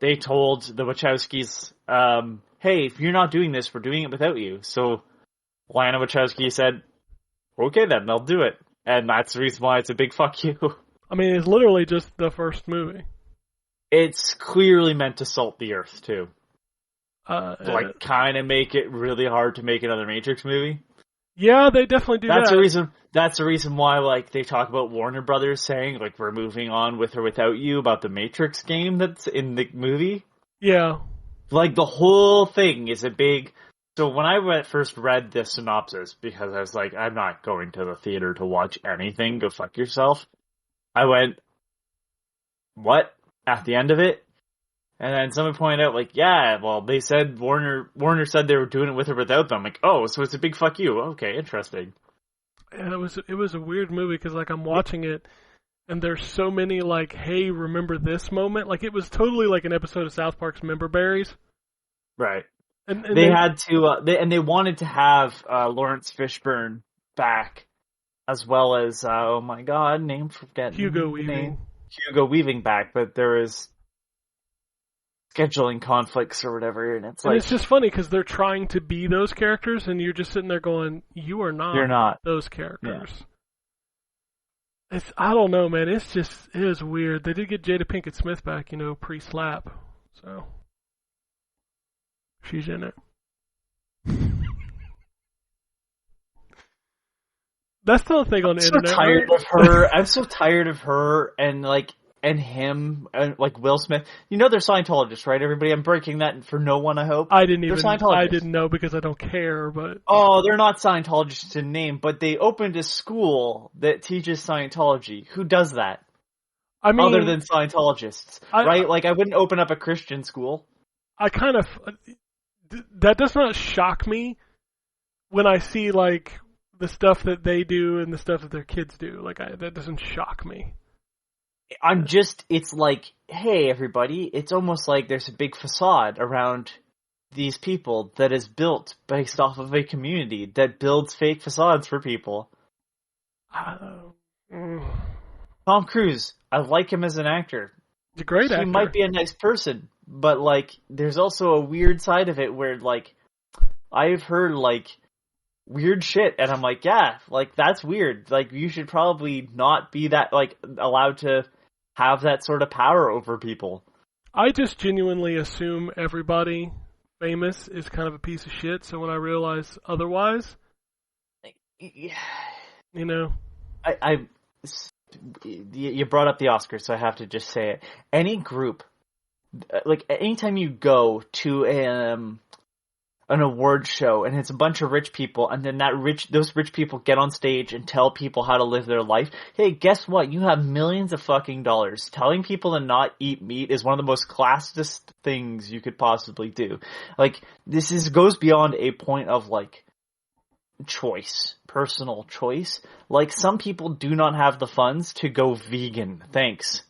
they told the Wachowskis, hey, if you're not doing this, we're doing it without you. So Lana Wachowski said, okay then, they'll do it. And that's the reason why it's a big fuck you. I mean, it's literally just the first movie. It's clearly meant to salt the earth, too. Kind of make it really hard to make another Matrix movie. Yeah, they definitely do that. That's the reason why, like, they talk about Warner Brothers saying, like, we're moving on with or without you about the Matrix game that's in the movie. Yeah. Like, the whole thing is a big... So when I first read the synopsis, because I was like, I'm not going to the theater to watch anything, go fuck yourself, I went, what? At the end of it? And then someone pointed out, like, yeah, well, they said Warner said they were doing it with or without them. I'm like, oh, so it's a big fuck you. Okay, interesting. And it was a weird movie, because, like, I'm watching it, and there's so many, like, hey, remember this moment? Like, it was totally like an episode of South Park's Member Berries. Right. And they had to, they wanted to have Lawrence Fishburne back, as well as, oh my god, name forget. Hugo Weaving. Hugo Weaving back, but there was scheduling conflicts or whatever, and it's just funny, because they're trying to be those characters, and you're just sitting there going, you're not those characters. Yeah. I don't know, man, it is weird. They did get Jada Pinkett Smith back, pre-slap, so... She's in it. That's the thing on the internet. I'm so tired of her and him and like Will Smith. They're Scientologists, right? Everybody, I'm breaking that for no one. I hope I didn't know because I don't care. But they're not Scientologists in name, but they opened a school that teaches Scientology. Who does that? I mean, other than Scientologists, right? Like I wouldn't open up a Christian school. That does not shock me when I see, like, the stuff that they do and the stuff that their kids do. Like, that doesn't shock me. It's like, hey, everybody, it's almost like there's a big facade around these people that is built based off of a community that builds fake facades for people. Tom Cruise, I like him as an actor. He's a great actor. He might be a nice person. But, like, there's also a weird side of it where, like, I've heard, like, weird shit, and I'm like, yeah, like, that's weird. Like, you should probably not be that, like, allowed to have that sort of power over people. I just genuinely assume everybody famous is kind of a piece of shit, so when I realize otherwise, yeah. You brought up the Oscars, so I have to just say it. Any group... Like, anytime you go to an award show and it's a bunch of rich people, and then those rich people get on stage and tell people how to live their life. Hey, guess what? You have millions of fucking dollars. Telling people to not eat meat is one of the most classist things you could possibly do. Like, this goes beyond a point of, like, choice, personal choice. Like, some people do not have the funds to go vegan. Thanks.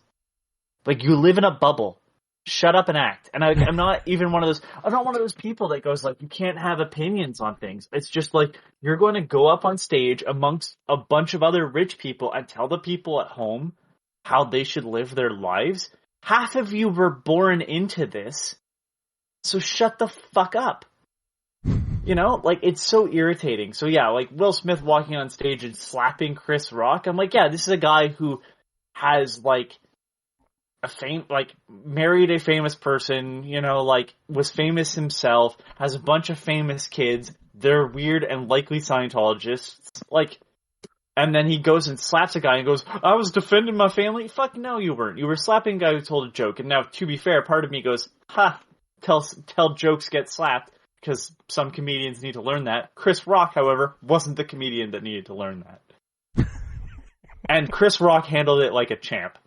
Like, you live in a bubble. Shut up and act. And I'm not even one of those people that goes like, you can't have opinions on things. It's just like, you're going to go up on stage amongst a bunch of other rich people and tell the people at home how they should live their lives. Half of you were born into this, so shut the fuck up. You know, like, it's so irritating. So yeah, like Will Smith walking on stage and slapping Chris Rock. I'm like, yeah, this is a guy who has, like, married a famous person, you know, like, was famous himself, has a bunch of famous kids, they're weird and likely Scientologists, like, and then he goes and slaps a guy and goes, I was defending my family? Fuck no, you weren't. You were slapping a guy who told a joke. And now, to be fair, part of me goes, tell jokes get slapped, because some comedians need to learn that. Chris Rock, however, wasn't the comedian that needed to learn that. And Chris Rock handled it like a champ.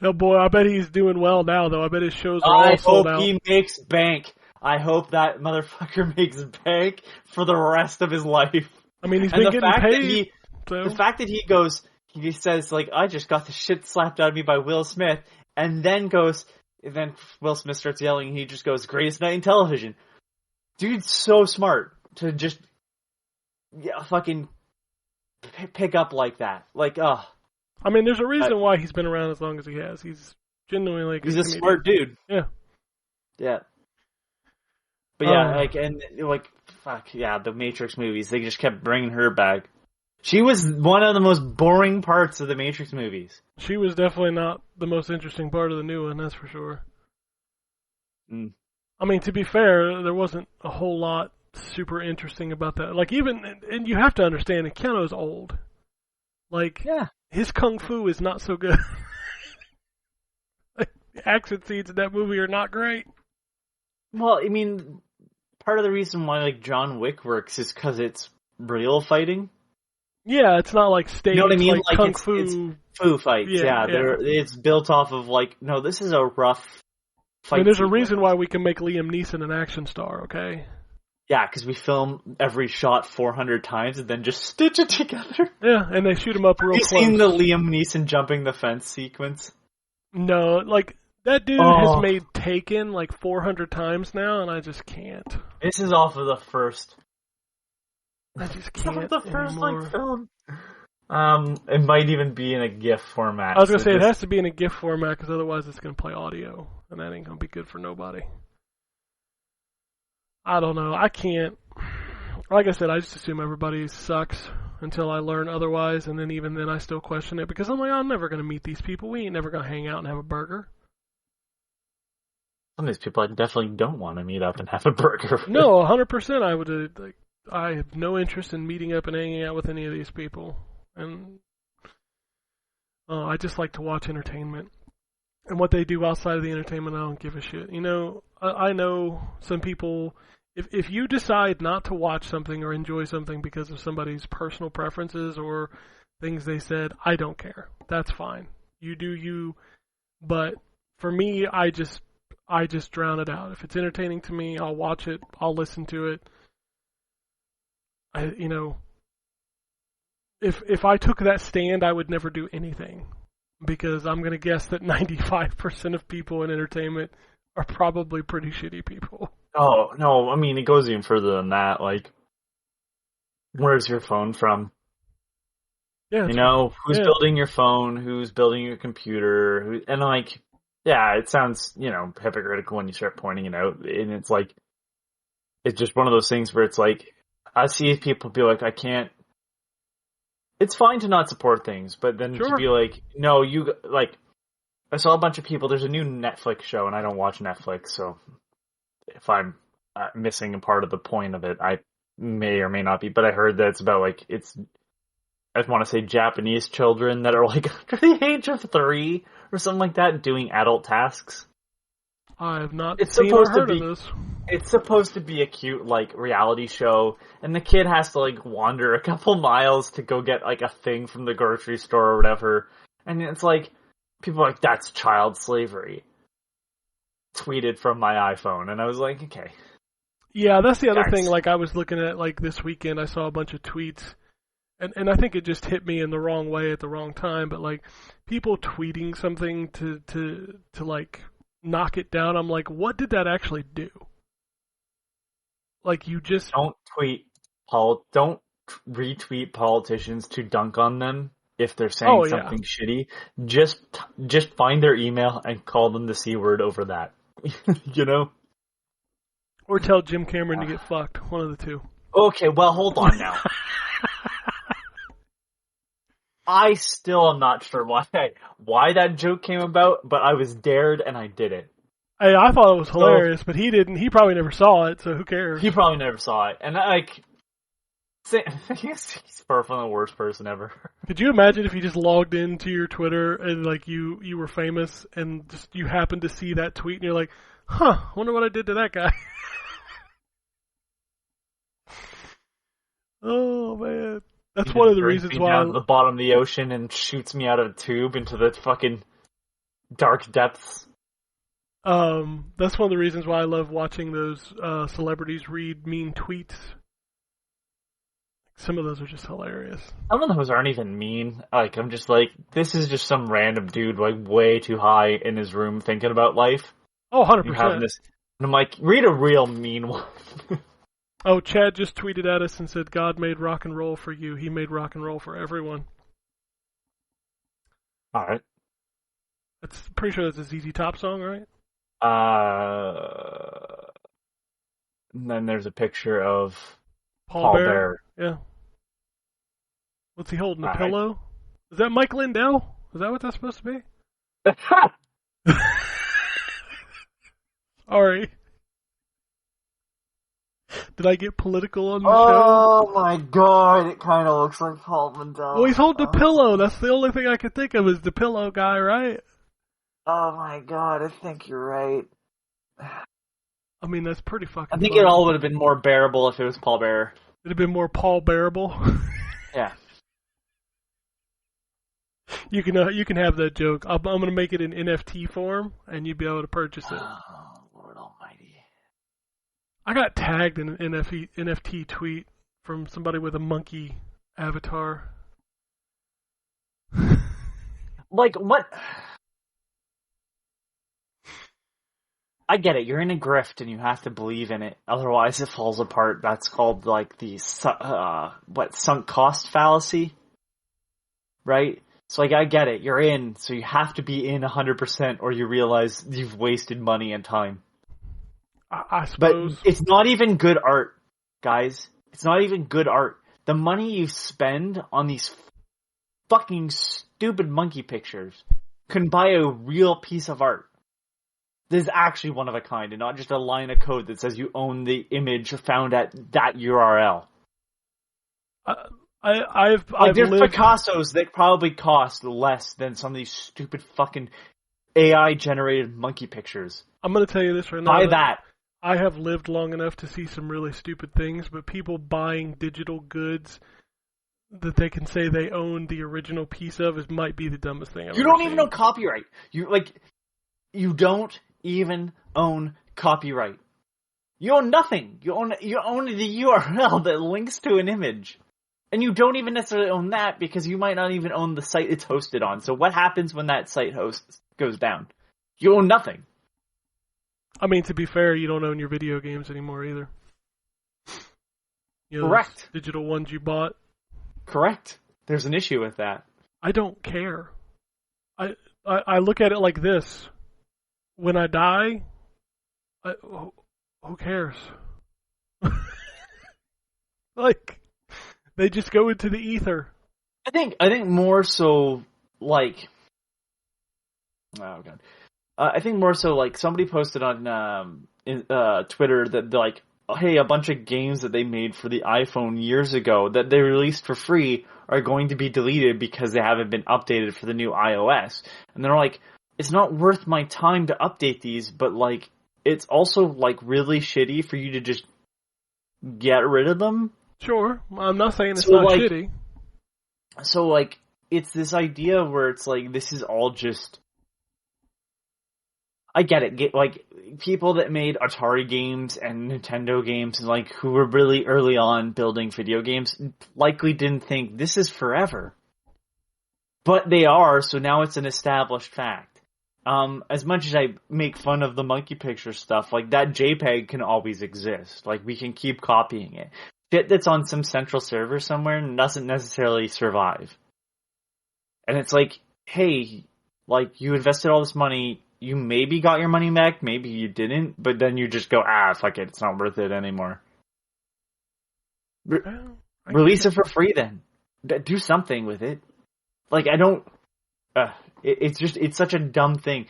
Oh boy, I bet he's doing well now, though. I bet his shows are all sold out. I hope he makes bank. I hope that motherfucker makes bank for the rest of his life. I mean, he's been getting paid. The fact that he says, like, I just got the shit slapped out of me by Will Smith, and then Will Smith starts yelling, and he just goes, greatest night in television. Dude's so smart to just fucking pick up like that. Like, I mean, there's a reason why he's been around as long as he has. He's genuinely like, he's a smart dude. Yeah. Yeah. But yeah, the Matrix movies, they just kept bringing her back. She was one of the most boring parts of the Matrix movies. She was definitely not the most interesting part of the new one, that's for sure. Mm. I mean, to be fair, there wasn't a whole lot super interesting about that. Like, and you have to understand, Keanu's old. Like, yeah. His kung fu is not so good. Like, the action scenes in that movie are not great. Well, I mean, part of the reason why, like, John Wick works is because it's real fighting. Yeah, it's not like staged, you know what I mean? like kung it's fu. Fu fights, yeah. It's built off of, like, no, this is a rough fight. I mean, there's a reason why we can make Liam Neeson an action star, okay? Yeah, because we film every shot 400 times and then just stitch it together. Yeah, and they shoot him up real close. Have you seen the Liam Neeson jumping the fence sequence? No, like, that dude has made Taken like 400 times now, and I just can't. This is off of the first. I just can't the first anymore. like film. It might even be in a GIF format. I was gonna say it has to be in a GIF format because otherwise it's gonna play audio, and that ain't gonna be good for nobody. I don't know. I can't. Like I said, I just assume everybody sucks until I learn otherwise, and then even then I still question it because I'm like, I'm never gonna meet these people. We ain't never gonna hang out and have a burger. Some of these people I definitely don't want to meet up and have a burger with. No, 100%. I would. I have no interest in meeting up and hanging out with any of these people, and I just like to watch entertainment. And what they do outside of the entertainment, I don't give a shit. You know, I know some people. If you decide not to watch something or enjoy something because of somebody's personal preferences or things they said, I don't care. That's fine. You do you. But for me, I just drown it out. If it's entertaining to me, I'll watch it. I'll listen to it. If I took that stand, I would never do anything because I'm going to guess that 95% of people in entertainment are probably pretty shitty people. Oh, no, I mean, it goes even further than that. Like, where's your phone from? Yeah, you know, who's building your phone, who's building your computer, and like, yeah, it sounds, hypocritical when you start pointing it out, and it's like, it's just one of those things where it's like, I see people be like, I can't, it's fine to not support things, but then to be like, no, I saw a bunch of people, there's a new Netflix show, and I don't watch Netflix, so if I'm missing a part of the point of it, I may or may not be, but I heard that it's about, like, I want to say Japanese children that are, like, under the age of 3 or something like that, doing adult tasks. I have not It's seen or supposed to heard of be- this. It's supposed to be a cute, like, reality show, and the kid has to, like, wander a couple miles to go get, like, a thing from the grocery store or whatever. And it's like, people are like, that's child slavery. Tweeted from my iPhone, and I was like, okay. Yeah, that's the other Guys. thing. Like, I was looking at, like, this weekend, I saw a bunch of tweets, and I think it just hit me in the wrong way at the wrong time, but, like, people tweeting something to like, knock it down, I'm like, what did that actually do? Like, you just... Don't retweet politicians to dunk on them if they're saying yeah. something shitty. Just find their email and call them the C word over that. You know? Or tell Jim Cameron to get fucked. One of the two. Okay, well, hold on now. I still am not sure why that joke came about, but I was dared and I did it. Hey, I thought it was hilarious, but he didn't. He probably never saw it, so who cares? He probably never saw it. And, like, he's far from the worst person ever. Could you imagine if you just logged into your Twitter and, like, you were famous and just you happened to see that tweet and you're like, huh, wonder what I did to that guy. Oh, man. That's one of the reasons Me why... down to the bottom of the ocean and shoots me out of a tube into the fucking dark depths. That's one of the reasons why I love watching those celebrities read mean tweets. Some of those are just hilarious. Some of those aren't even mean. Like, I'm just like, this is just some random dude, like, way too high in his room thinking about life. Oh, 100%. You having this, and I'm like, read a real mean one. Oh, Chad just tweeted at us and said, God made rock and roll for you. He made rock and roll for everyone. Alright. That's pretty sure that's a ZZ Top song, right? And then there's a picture of Paul Bear. Yeah. What's he holding? A All right. pillow? Is that Mike Lindell? Is that what that's supposed to be? Sorry. Did I get political on the show? Oh my god, it kind of looks like Paul Lindell. Well, he's holding a pillow. That's the only thing I could think of is the pillow guy, right? Oh my god, I think you're right. I mean, that's pretty fucking I think funny. it all would have been more bearable if it was Paul Bear. It'd have been more Paul Bearable. Yeah. You can have that joke. I'm gonna make it in NFT form, and you'd be able to purchase it. Oh, Lord Almighty. I got tagged in an NFT tweet from somebody with a monkey avatar. Like, what? I get it. You're in a grift and you have to believe in it. Otherwise, it falls apart. That's called, like, the sunk cost fallacy, right? So, like, I get it. You're in, so you have to be in 100%, or you realize you've wasted money and time. I But suppose. it's not even good art, guys. It's not even good art. The money you spend on these fucking stupid monkey pictures can buy a real piece of art. This is actually one of a kind, and not just a line of code that says you own the image found at that URL. I've There's lived. Picassos that probably cost less than some of these stupid fucking AI-generated monkey pictures. I'm gonna tell you this right now. Buy that. I have lived long enough to see some really stupid things, but people buying digital goods that they can say they own the original piece of might be the dumbest thing I've You ever don't seen. even own copyright. You don't even own copyright. You own nothing. You own the URL that links to an image. And you don't even necessarily own that because you might not even own the site it's hosted on. So what happens when that site goes down? You own nothing. I mean, to be fair, you don't own your video games anymore either. You know, Correct. those digital ones you bought. Correct. There's an issue with that. I don't care. I look at it like this. When I die, who cares? Like, they just go into the ether. I think more so like, oh god, I think more so like somebody posted on Twitter that like, hey, a bunch of games that they made for the iPhone years ago that they released for free are going to be deleted because they haven't been updated for the new iOS. And they're like, it's not worth my time to update these, but, like, it's also, like, really shitty for you to just get rid of them. Sure. I'm not saying it's So, not like, shitty. So, like, it's this idea where it's like, this is all just... I get it. Like, people that made Atari games and Nintendo games, like, who were really early on building video games, likely didn't think this is forever. But they are, so now it's an established fact. As much as I make fun of the monkey picture stuff, like, that JPEG can always exist. Like, we can keep copying it. Shit that's on some central server somewhere doesn't necessarily survive. And it's like, hey, like, you invested all this money, you maybe got your money back, maybe you didn't, but then you just go, fuck it, it's not worth it anymore. Release it for free then. Do something with it. Like, I don't... it's such a dumb thing.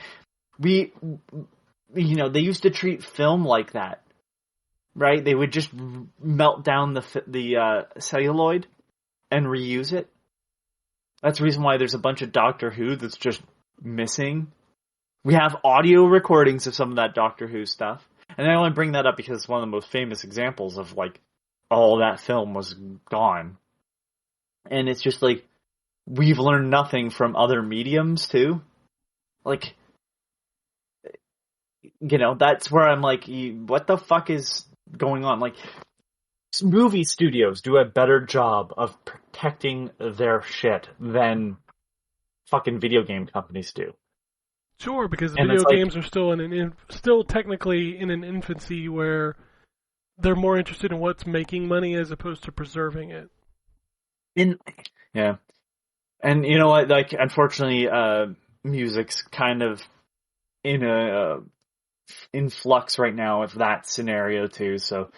They used to treat film like that. Right? They would just melt down the celluloid and reuse it. That's the reason why there's a bunch of Doctor Who that's just missing. We have audio recordings of some of that Doctor Who stuff. And I only bring that up because it's one of the most famous examples of, like, all that film was gone. And it's just like, we've learned nothing from other mediums, too. Like, that's where I'm like, what the fuck is going on? Like, movie studios do a better job of protecting their shit than fucking video game companies do. Sure, because And video it's like- games are still technically in an infancy where they're more interested in what's making money as opposed to preserving it. Yeah. And you know what, like, unfortunately, music's kind of in a in flux right now of that scenario too, so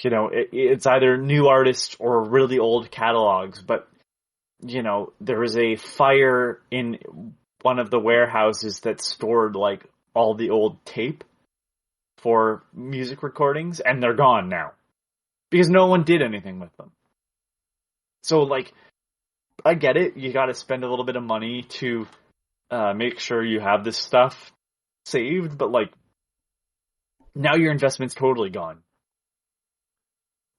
it's either new artists or really old catalogs, but there was a fire in one of the warehouses that stored, like, all the old tape for music recordings, and they're gone now because no one did anything with them. So, like, I get it, you gotta spend a little bit of money to make sure you have this stuff saved, but, like, now your investment's totally gone.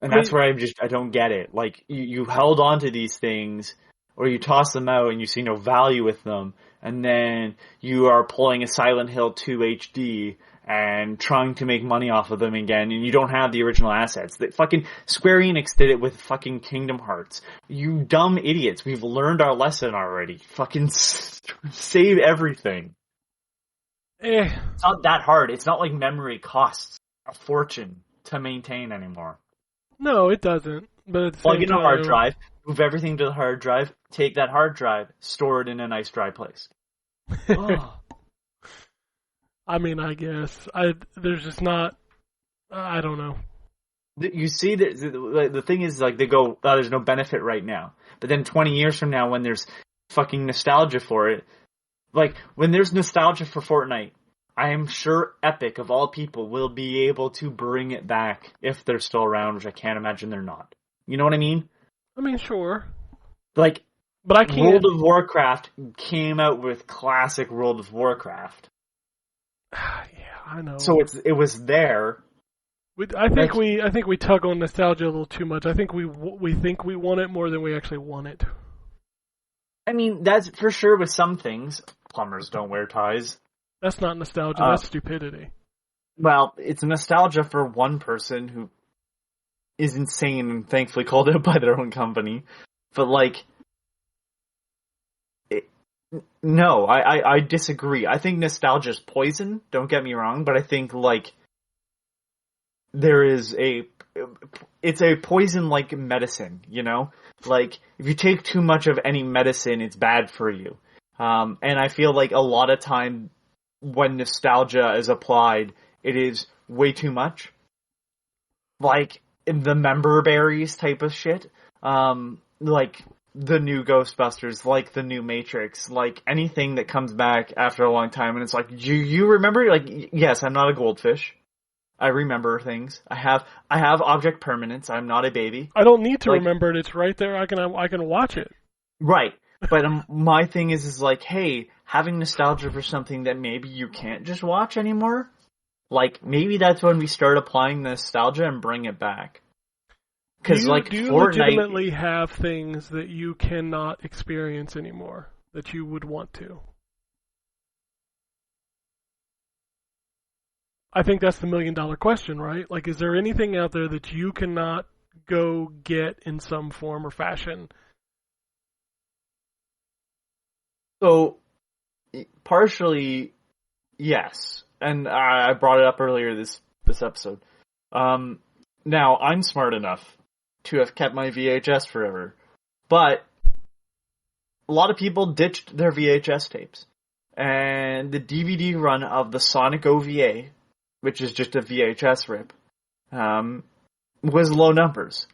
And that's where I don't get it. Like, you held on to these things, or you toss them out and you see no value with them, and then you are pulling a Silent Hill 2 HD and trying to make money off of them again, and you don't have the original assets. That fucking Square Enix did it with fucking Kingdom Hearts. You dumb idiots. We've learned our lesson already. Fucking save everything. It's not that hard. It's not like memory costs a fortune to maintain anymore. No, it doesn't. But at the Plug same in a time, hard drive, move everything to the hard drive, take that hard drive, store it in a nice dry place. Oh. I mean, I guess there's just not. I don't know. You see, the thing is, like, they go, there's no benefit right now. But then 20 years from now, when there's fucking nostalgia for it, like, when there's nostalgia for Fortnite, I am sure Epic, of all people, will be able to bring it back if they're still around, which I can't imagine they're not. You know what I mean? I mean, sure. Like, But I can't. World of Warcraft came out with classic World of Warcraft. Yeah, I know. So it was there. I think we tug on nostalgia a little too much. I think we think we want it more than we actually want it. I mean, that's for sure with some things. Plumbers don't wear ties. That's not nostalgia. That's stupidity. Well, it's nostalgia for one person who is insane and thankfully called out by their own company. But, like, no, I disagree. I think nostalgia is poison, don't get me wrong, but I think, like, it's a poison like medicine, you know? Like, if you take too much of any medicine, it's bad for you. And I feel like a lot of time when nostalgia is applied, it is way too much. Like, in the member berries type of shit. Like, the new Ghostbusters, like the new Matrix, like anything that comes back after a long time, and it's like, you remember? Like, yes, I'm not a goldfish. I remember things. I have object permanence. I'm not a baby. I don't need to Like- remember it. It's right there. I can watch it. Right. But my thing is like, hey, having nostalgia for something that maybe you can't just watch anymore, like, maybe that's when we start applying nostalgia and bring it back. Because, like, do you Fortnite... legitimately have things that you cannot experience anymore that you would want to? I think that's the $1,000,000 question, right? Like, is there anything out there that you cannot go get in some form or fashion? So, partially, yes. And I brought it up earlier this episode. Now, I'm smart enough to have kept my VHS forever. But a lot of people ditched their VHS tapes. And the DVD run of the Sonic OVA, which is just a VHS rip, was low numbers.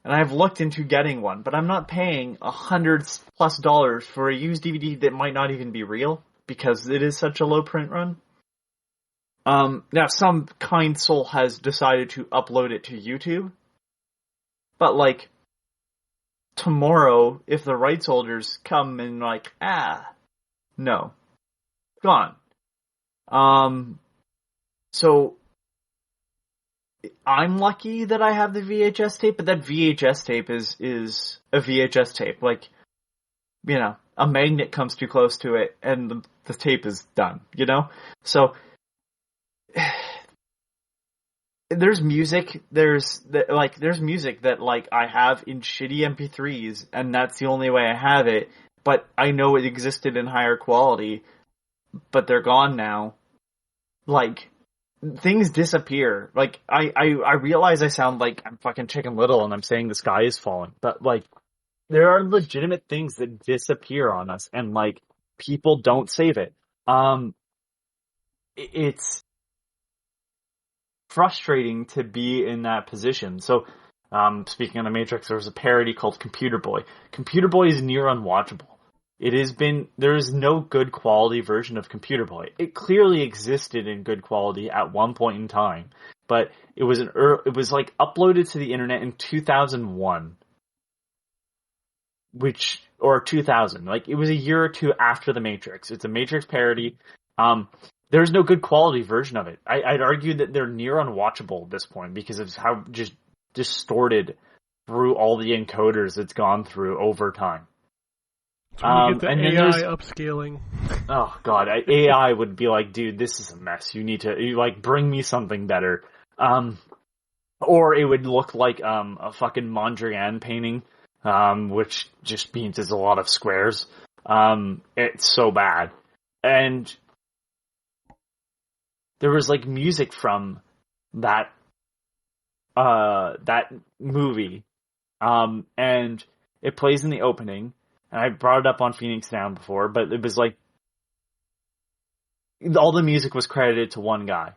And I've looked into getting one, but I'm not paying $100+ for a used DVD that might not even be real, because it is such a low print run. Now, some kind soul has decided to upload it to YouTube, but, like, tomorrow, if the rights holders come and, like, no, gone. So, I'm lucky that I have the VHS tape, but that VHS tape is a VHS tape. Like, you know, a magnet comes too close to it, and the tape is done, you know? So, there's music that, like, I have in shitty MP3s, and that's the only way I have it, but I know it existed in higher quality, but they're gone now. Like, things disappear. Like, I realize I sound like I'm fucking Chicken Little and I'm saying the sky is falling, but, like, there are legitimate things that disappear on us, and, like, people don't save it. It's frustrating to be in that position. So, speaking of the Matrix, there was a parody called Computer Boy. Computer Boy is near unwatchable. There is no good quality version of Computer Boy. It clearly existed in good quality at one point in time, but it was like uploaded to the internet in 2001. Or 2000. Like, it was a year or two after the Matrix. It's a Matrix parody. There's no good quality version of it. I'd argue that they're near unwatchable at this point because of how just distorted through all the encoders it's gone through over time. So when you get the AI upscaling. Oh god, AI would be like, dude, this is a mess. You bring me something better. Or it would look like a fucking Mondrian painting, which just means it's a lot of squares. It's so bad. And there was, like, music from that movie, and it plays in the opening, and I brought it up on Phoenix Down before, but it was like, all the music was credited to one guy,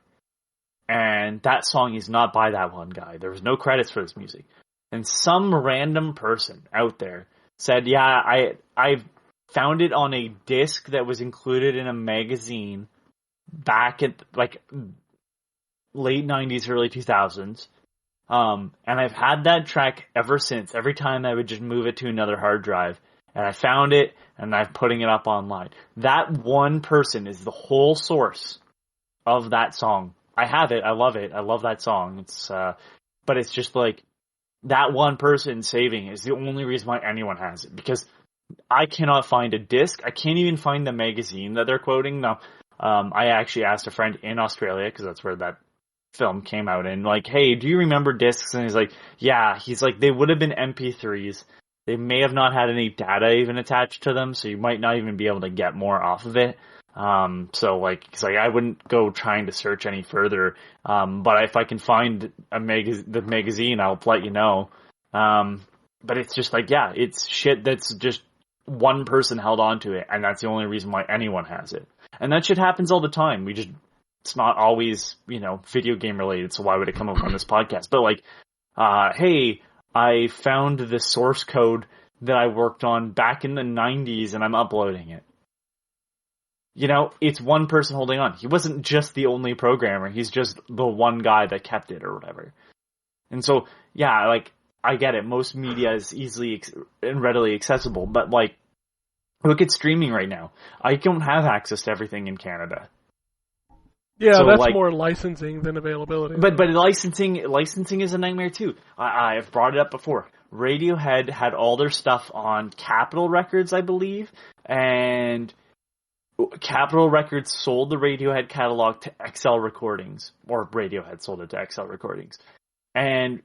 and that song is not by that one guy. There was no credits for this music, and some random person out there said, yeah, I found it on a disc that was included in a magazine back at, like, late 90s, early 2000s. And I've had that track ever since. Every time I would just move it to another hard drive. And I found it, and I'm putting it up online. That one person is the whole source of that song. I have it. I love it. I love that song. But it's just like, that one person saving is the only reason why anyone has it. Because I cannot find a disc. I can't even find the magazine that they're quoting. Now, I actually asked a friend in Australia, because that's where that film came out, and, like, hey, do you remember discs? And he's like, yeah. He's like, they would have been MP3s. They may have not had any data even attached to them, so you might not even be able to get more off of it. So, like, he's like, I wouldn't go trying to search any further. But if I can find the magazine, I'll let you know. But it's just like, yeah, it's shit that's just one person held on to it, and that's the only reason why anyone has it. And that shit happens all the time. It's not always, video game related, so why would it come up on this podcast? But, like, hey, I found the source code that I worked on back in the 90s, and I'm uploading it. It's one person holding on. He wasn't just the only programmer. He's just the one guy that kept it or whatever. And so, yeah, like, I get it. Most media is easily and readily accessible, but, like, Look at streaming right now. I don't have access to everything in Canada. Yeah, So, that's like- more licensing than availability. But licensing is a nightmare too. I've brought it up before. Radiohead had all their stuff on Capitol Records, I believe, and Capitol Records sold the Radiohead catalog to XL Recordings, or Radiohead sold it to XL Recordings. And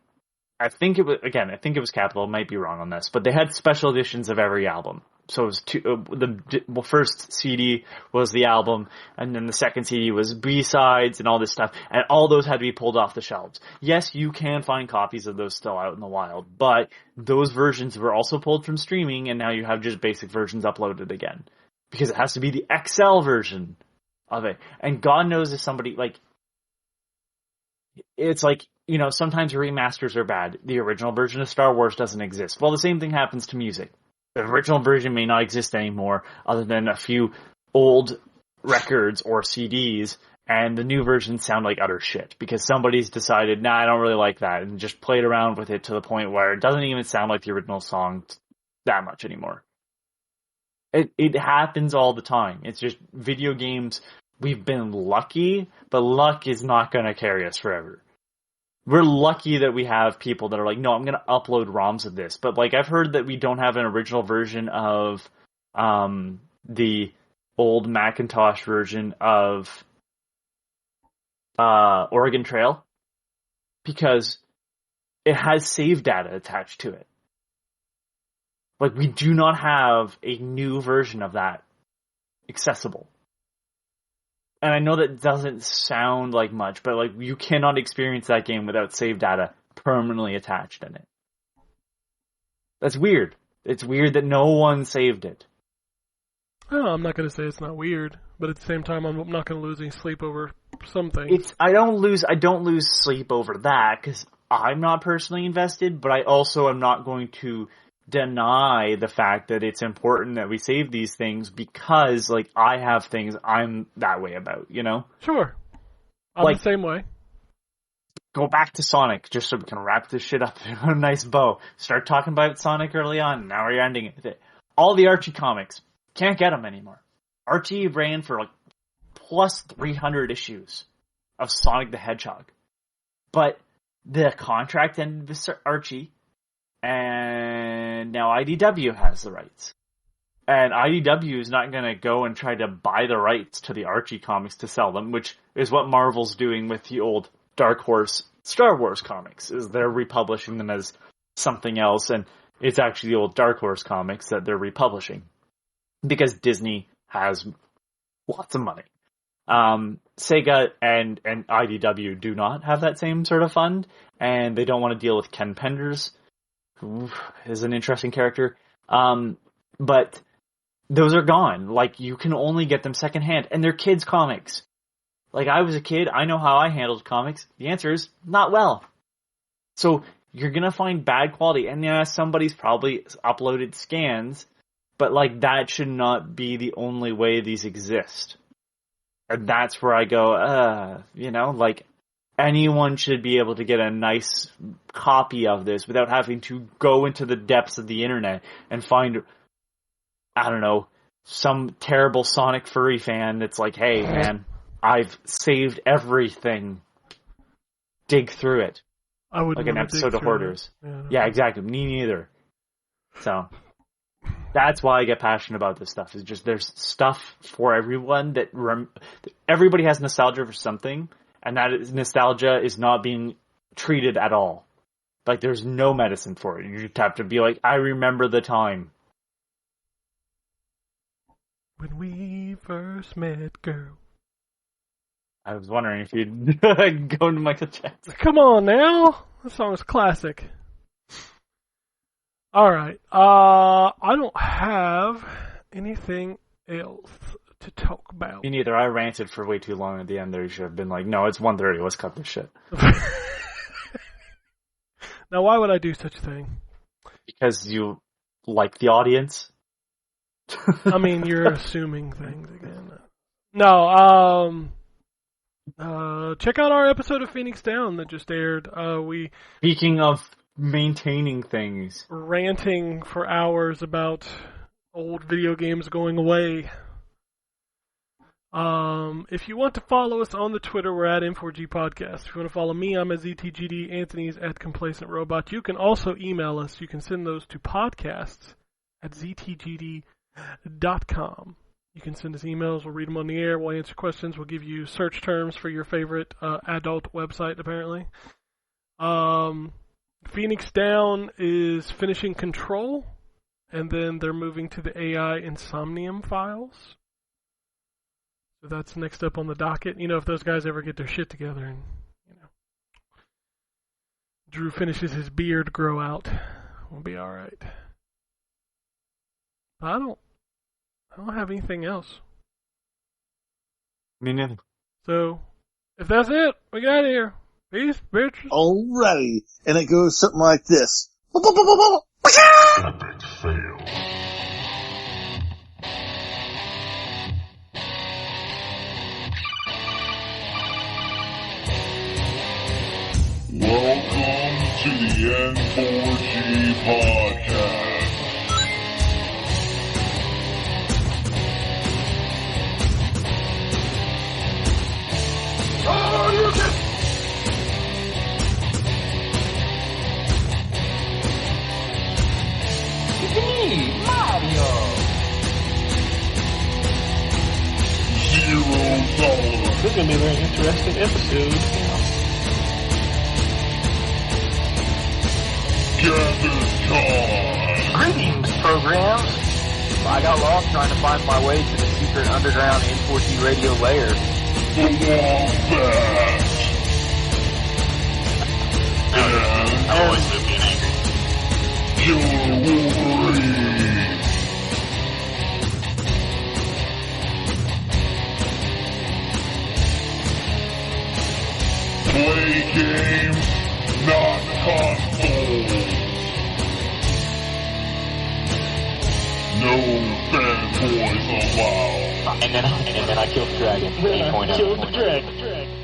I think it was Capitol, might be wrong on this, but they had special editions of every album. So it was the first CD was the album, and then the second CD was B-sides and all this stuff, and all those had to be pulled off the shelves. Yes, you can find copies of those still out in the wild, but those versions were also pulled from streaming, and now you have just basic versions uploaded again. Because it has to be the XL version of it. And God knows if somebody, like, it's like, you know, sometimes remasters are bad. The original version of Star Wars doesn't exist. Well, the same thing happens to music. The original version may not exist anymore, other than a few old records or CDs, and the new versions sound like utter shit. Because somebody's decided, nah, I don't really like that, and just played around with it to the point where it doesn't even sound like the original song that much anymore. It happens all the time. It's just video games. We've been lucky, but luck is not going to carry us forever. We're lucky that we have people that are like, no, I'm going to upload ROMs of this. But like, I've heard that we don't have an original version of the old Macintosh version of Oregon Trail because it has save data attached to it. Like, we do not have a new version of that accessible. And I know that doesn't sound like much, but like, you cannot experience that game without save data permanently attached in it. That's weird. It's weird that no one saved it. Oh, I'm not going to say it's not weird, but at the same time, I'm not going to lose any sleep over some things. I don't lose sleep over that because I'm not personally invested, but I also am not going to deny the fact that it's important that we save these things because, like, I have things I'm that way about, you know? Sure. I'm Like- the same way. Go back to Sonic, just so we can wrap this shit up in a nice bow. Start talking about Sonic early on, now we're ending it with it. All the Archie comics, can't get them anymore. Archie ran for, like, plus 300 issues of Sonic the Hedgehog. But the contract ended with Archie, and now IDW has the rights. And IDW is not going to go and try to buy the rights to the Archie comics to sell them, which is what Marvel's doing with the old Dark Horse Star Wars comics, is they're republishing them as something else, and it's actually the old Dark Horse comics that they're republishing. Because Disney has lots of money. Sega and IDW do not have that same sort of fund, and they don't want to deal with Ken Penders, who is an interesting character. But those are gone. Like, you can only get them secondhand, and they're kids' comics. Like, I was a kid, I know how I handled comics. The answer is, not well. So, you're gonna find bad quality, and yeah, somebody's probably uploaded scans, but, like, that should not be the only way these exist. And that's where I go, you know, like, anyone should be able to get a nice copy of this without having to go into the depths of the internet and find, I don't know, some terrible Sonic furry fan that's like, hey, man, I've saved everything. Dig through it. I would Like an episode of Hoarders. Yeah, exactly. Me neither. So, that's why I get passionate about this stuff. Is just there's stuff for everyone that everybody has nostalgia for something, and that nostalgia is not being treated at all. Like, there's no medicine for it. You just have to be like, I remember the time. When we first met, girl. I was wondering if you'd go into Michael Jackson. Come on now. That song is classic. Alright. I don't have anything else to talk about. Me neither. I ranted for way too long at the end there. You should have been like, no, it's 1:30. Let's cut this shit. Now, why would I do such a thing? Because you like the audience. I mean, you're assuming things again. No, check out our episode of Phoenix Down that just aired. We Speaking of maintaining things. ranting for hours about old video games going away. If you want to follow us on the Twitter, we're at N4G Podcast. If you want to follow me, I'm at ZTGD. Anthony's at Complacent Robot. You can also email us. You can send those to podcasts at ZTGD.com. You can send us emails. We'll read them on the air. We'll answer questions. We'll give you search terms for your favorite adult website, apparently. Phoenix Down is finishing Control, and then they're moving to the AI Insomnium files. So that's next up on the docket. You know, if those guys ever get their shit together and, you know, Drew finishes his beard grow out, we'll be alright. I don't have anything else. Me neither. So, if that's it, we got here. Peace, bitches. Alrighty. And it goes something like this. Epic fail. Welcome to the N4G Podcast. $0. This is going to be a very interesting episode. Gaviscon. Greetings, programs. I got lost trying to find my way to the secret underground N4G Radio lair. The Wombat. And Always been angry. Killer Wolverine. Play games, not consoles. No fanboys allowed. And then I killed the dragon. 8.0. Killed the dragon.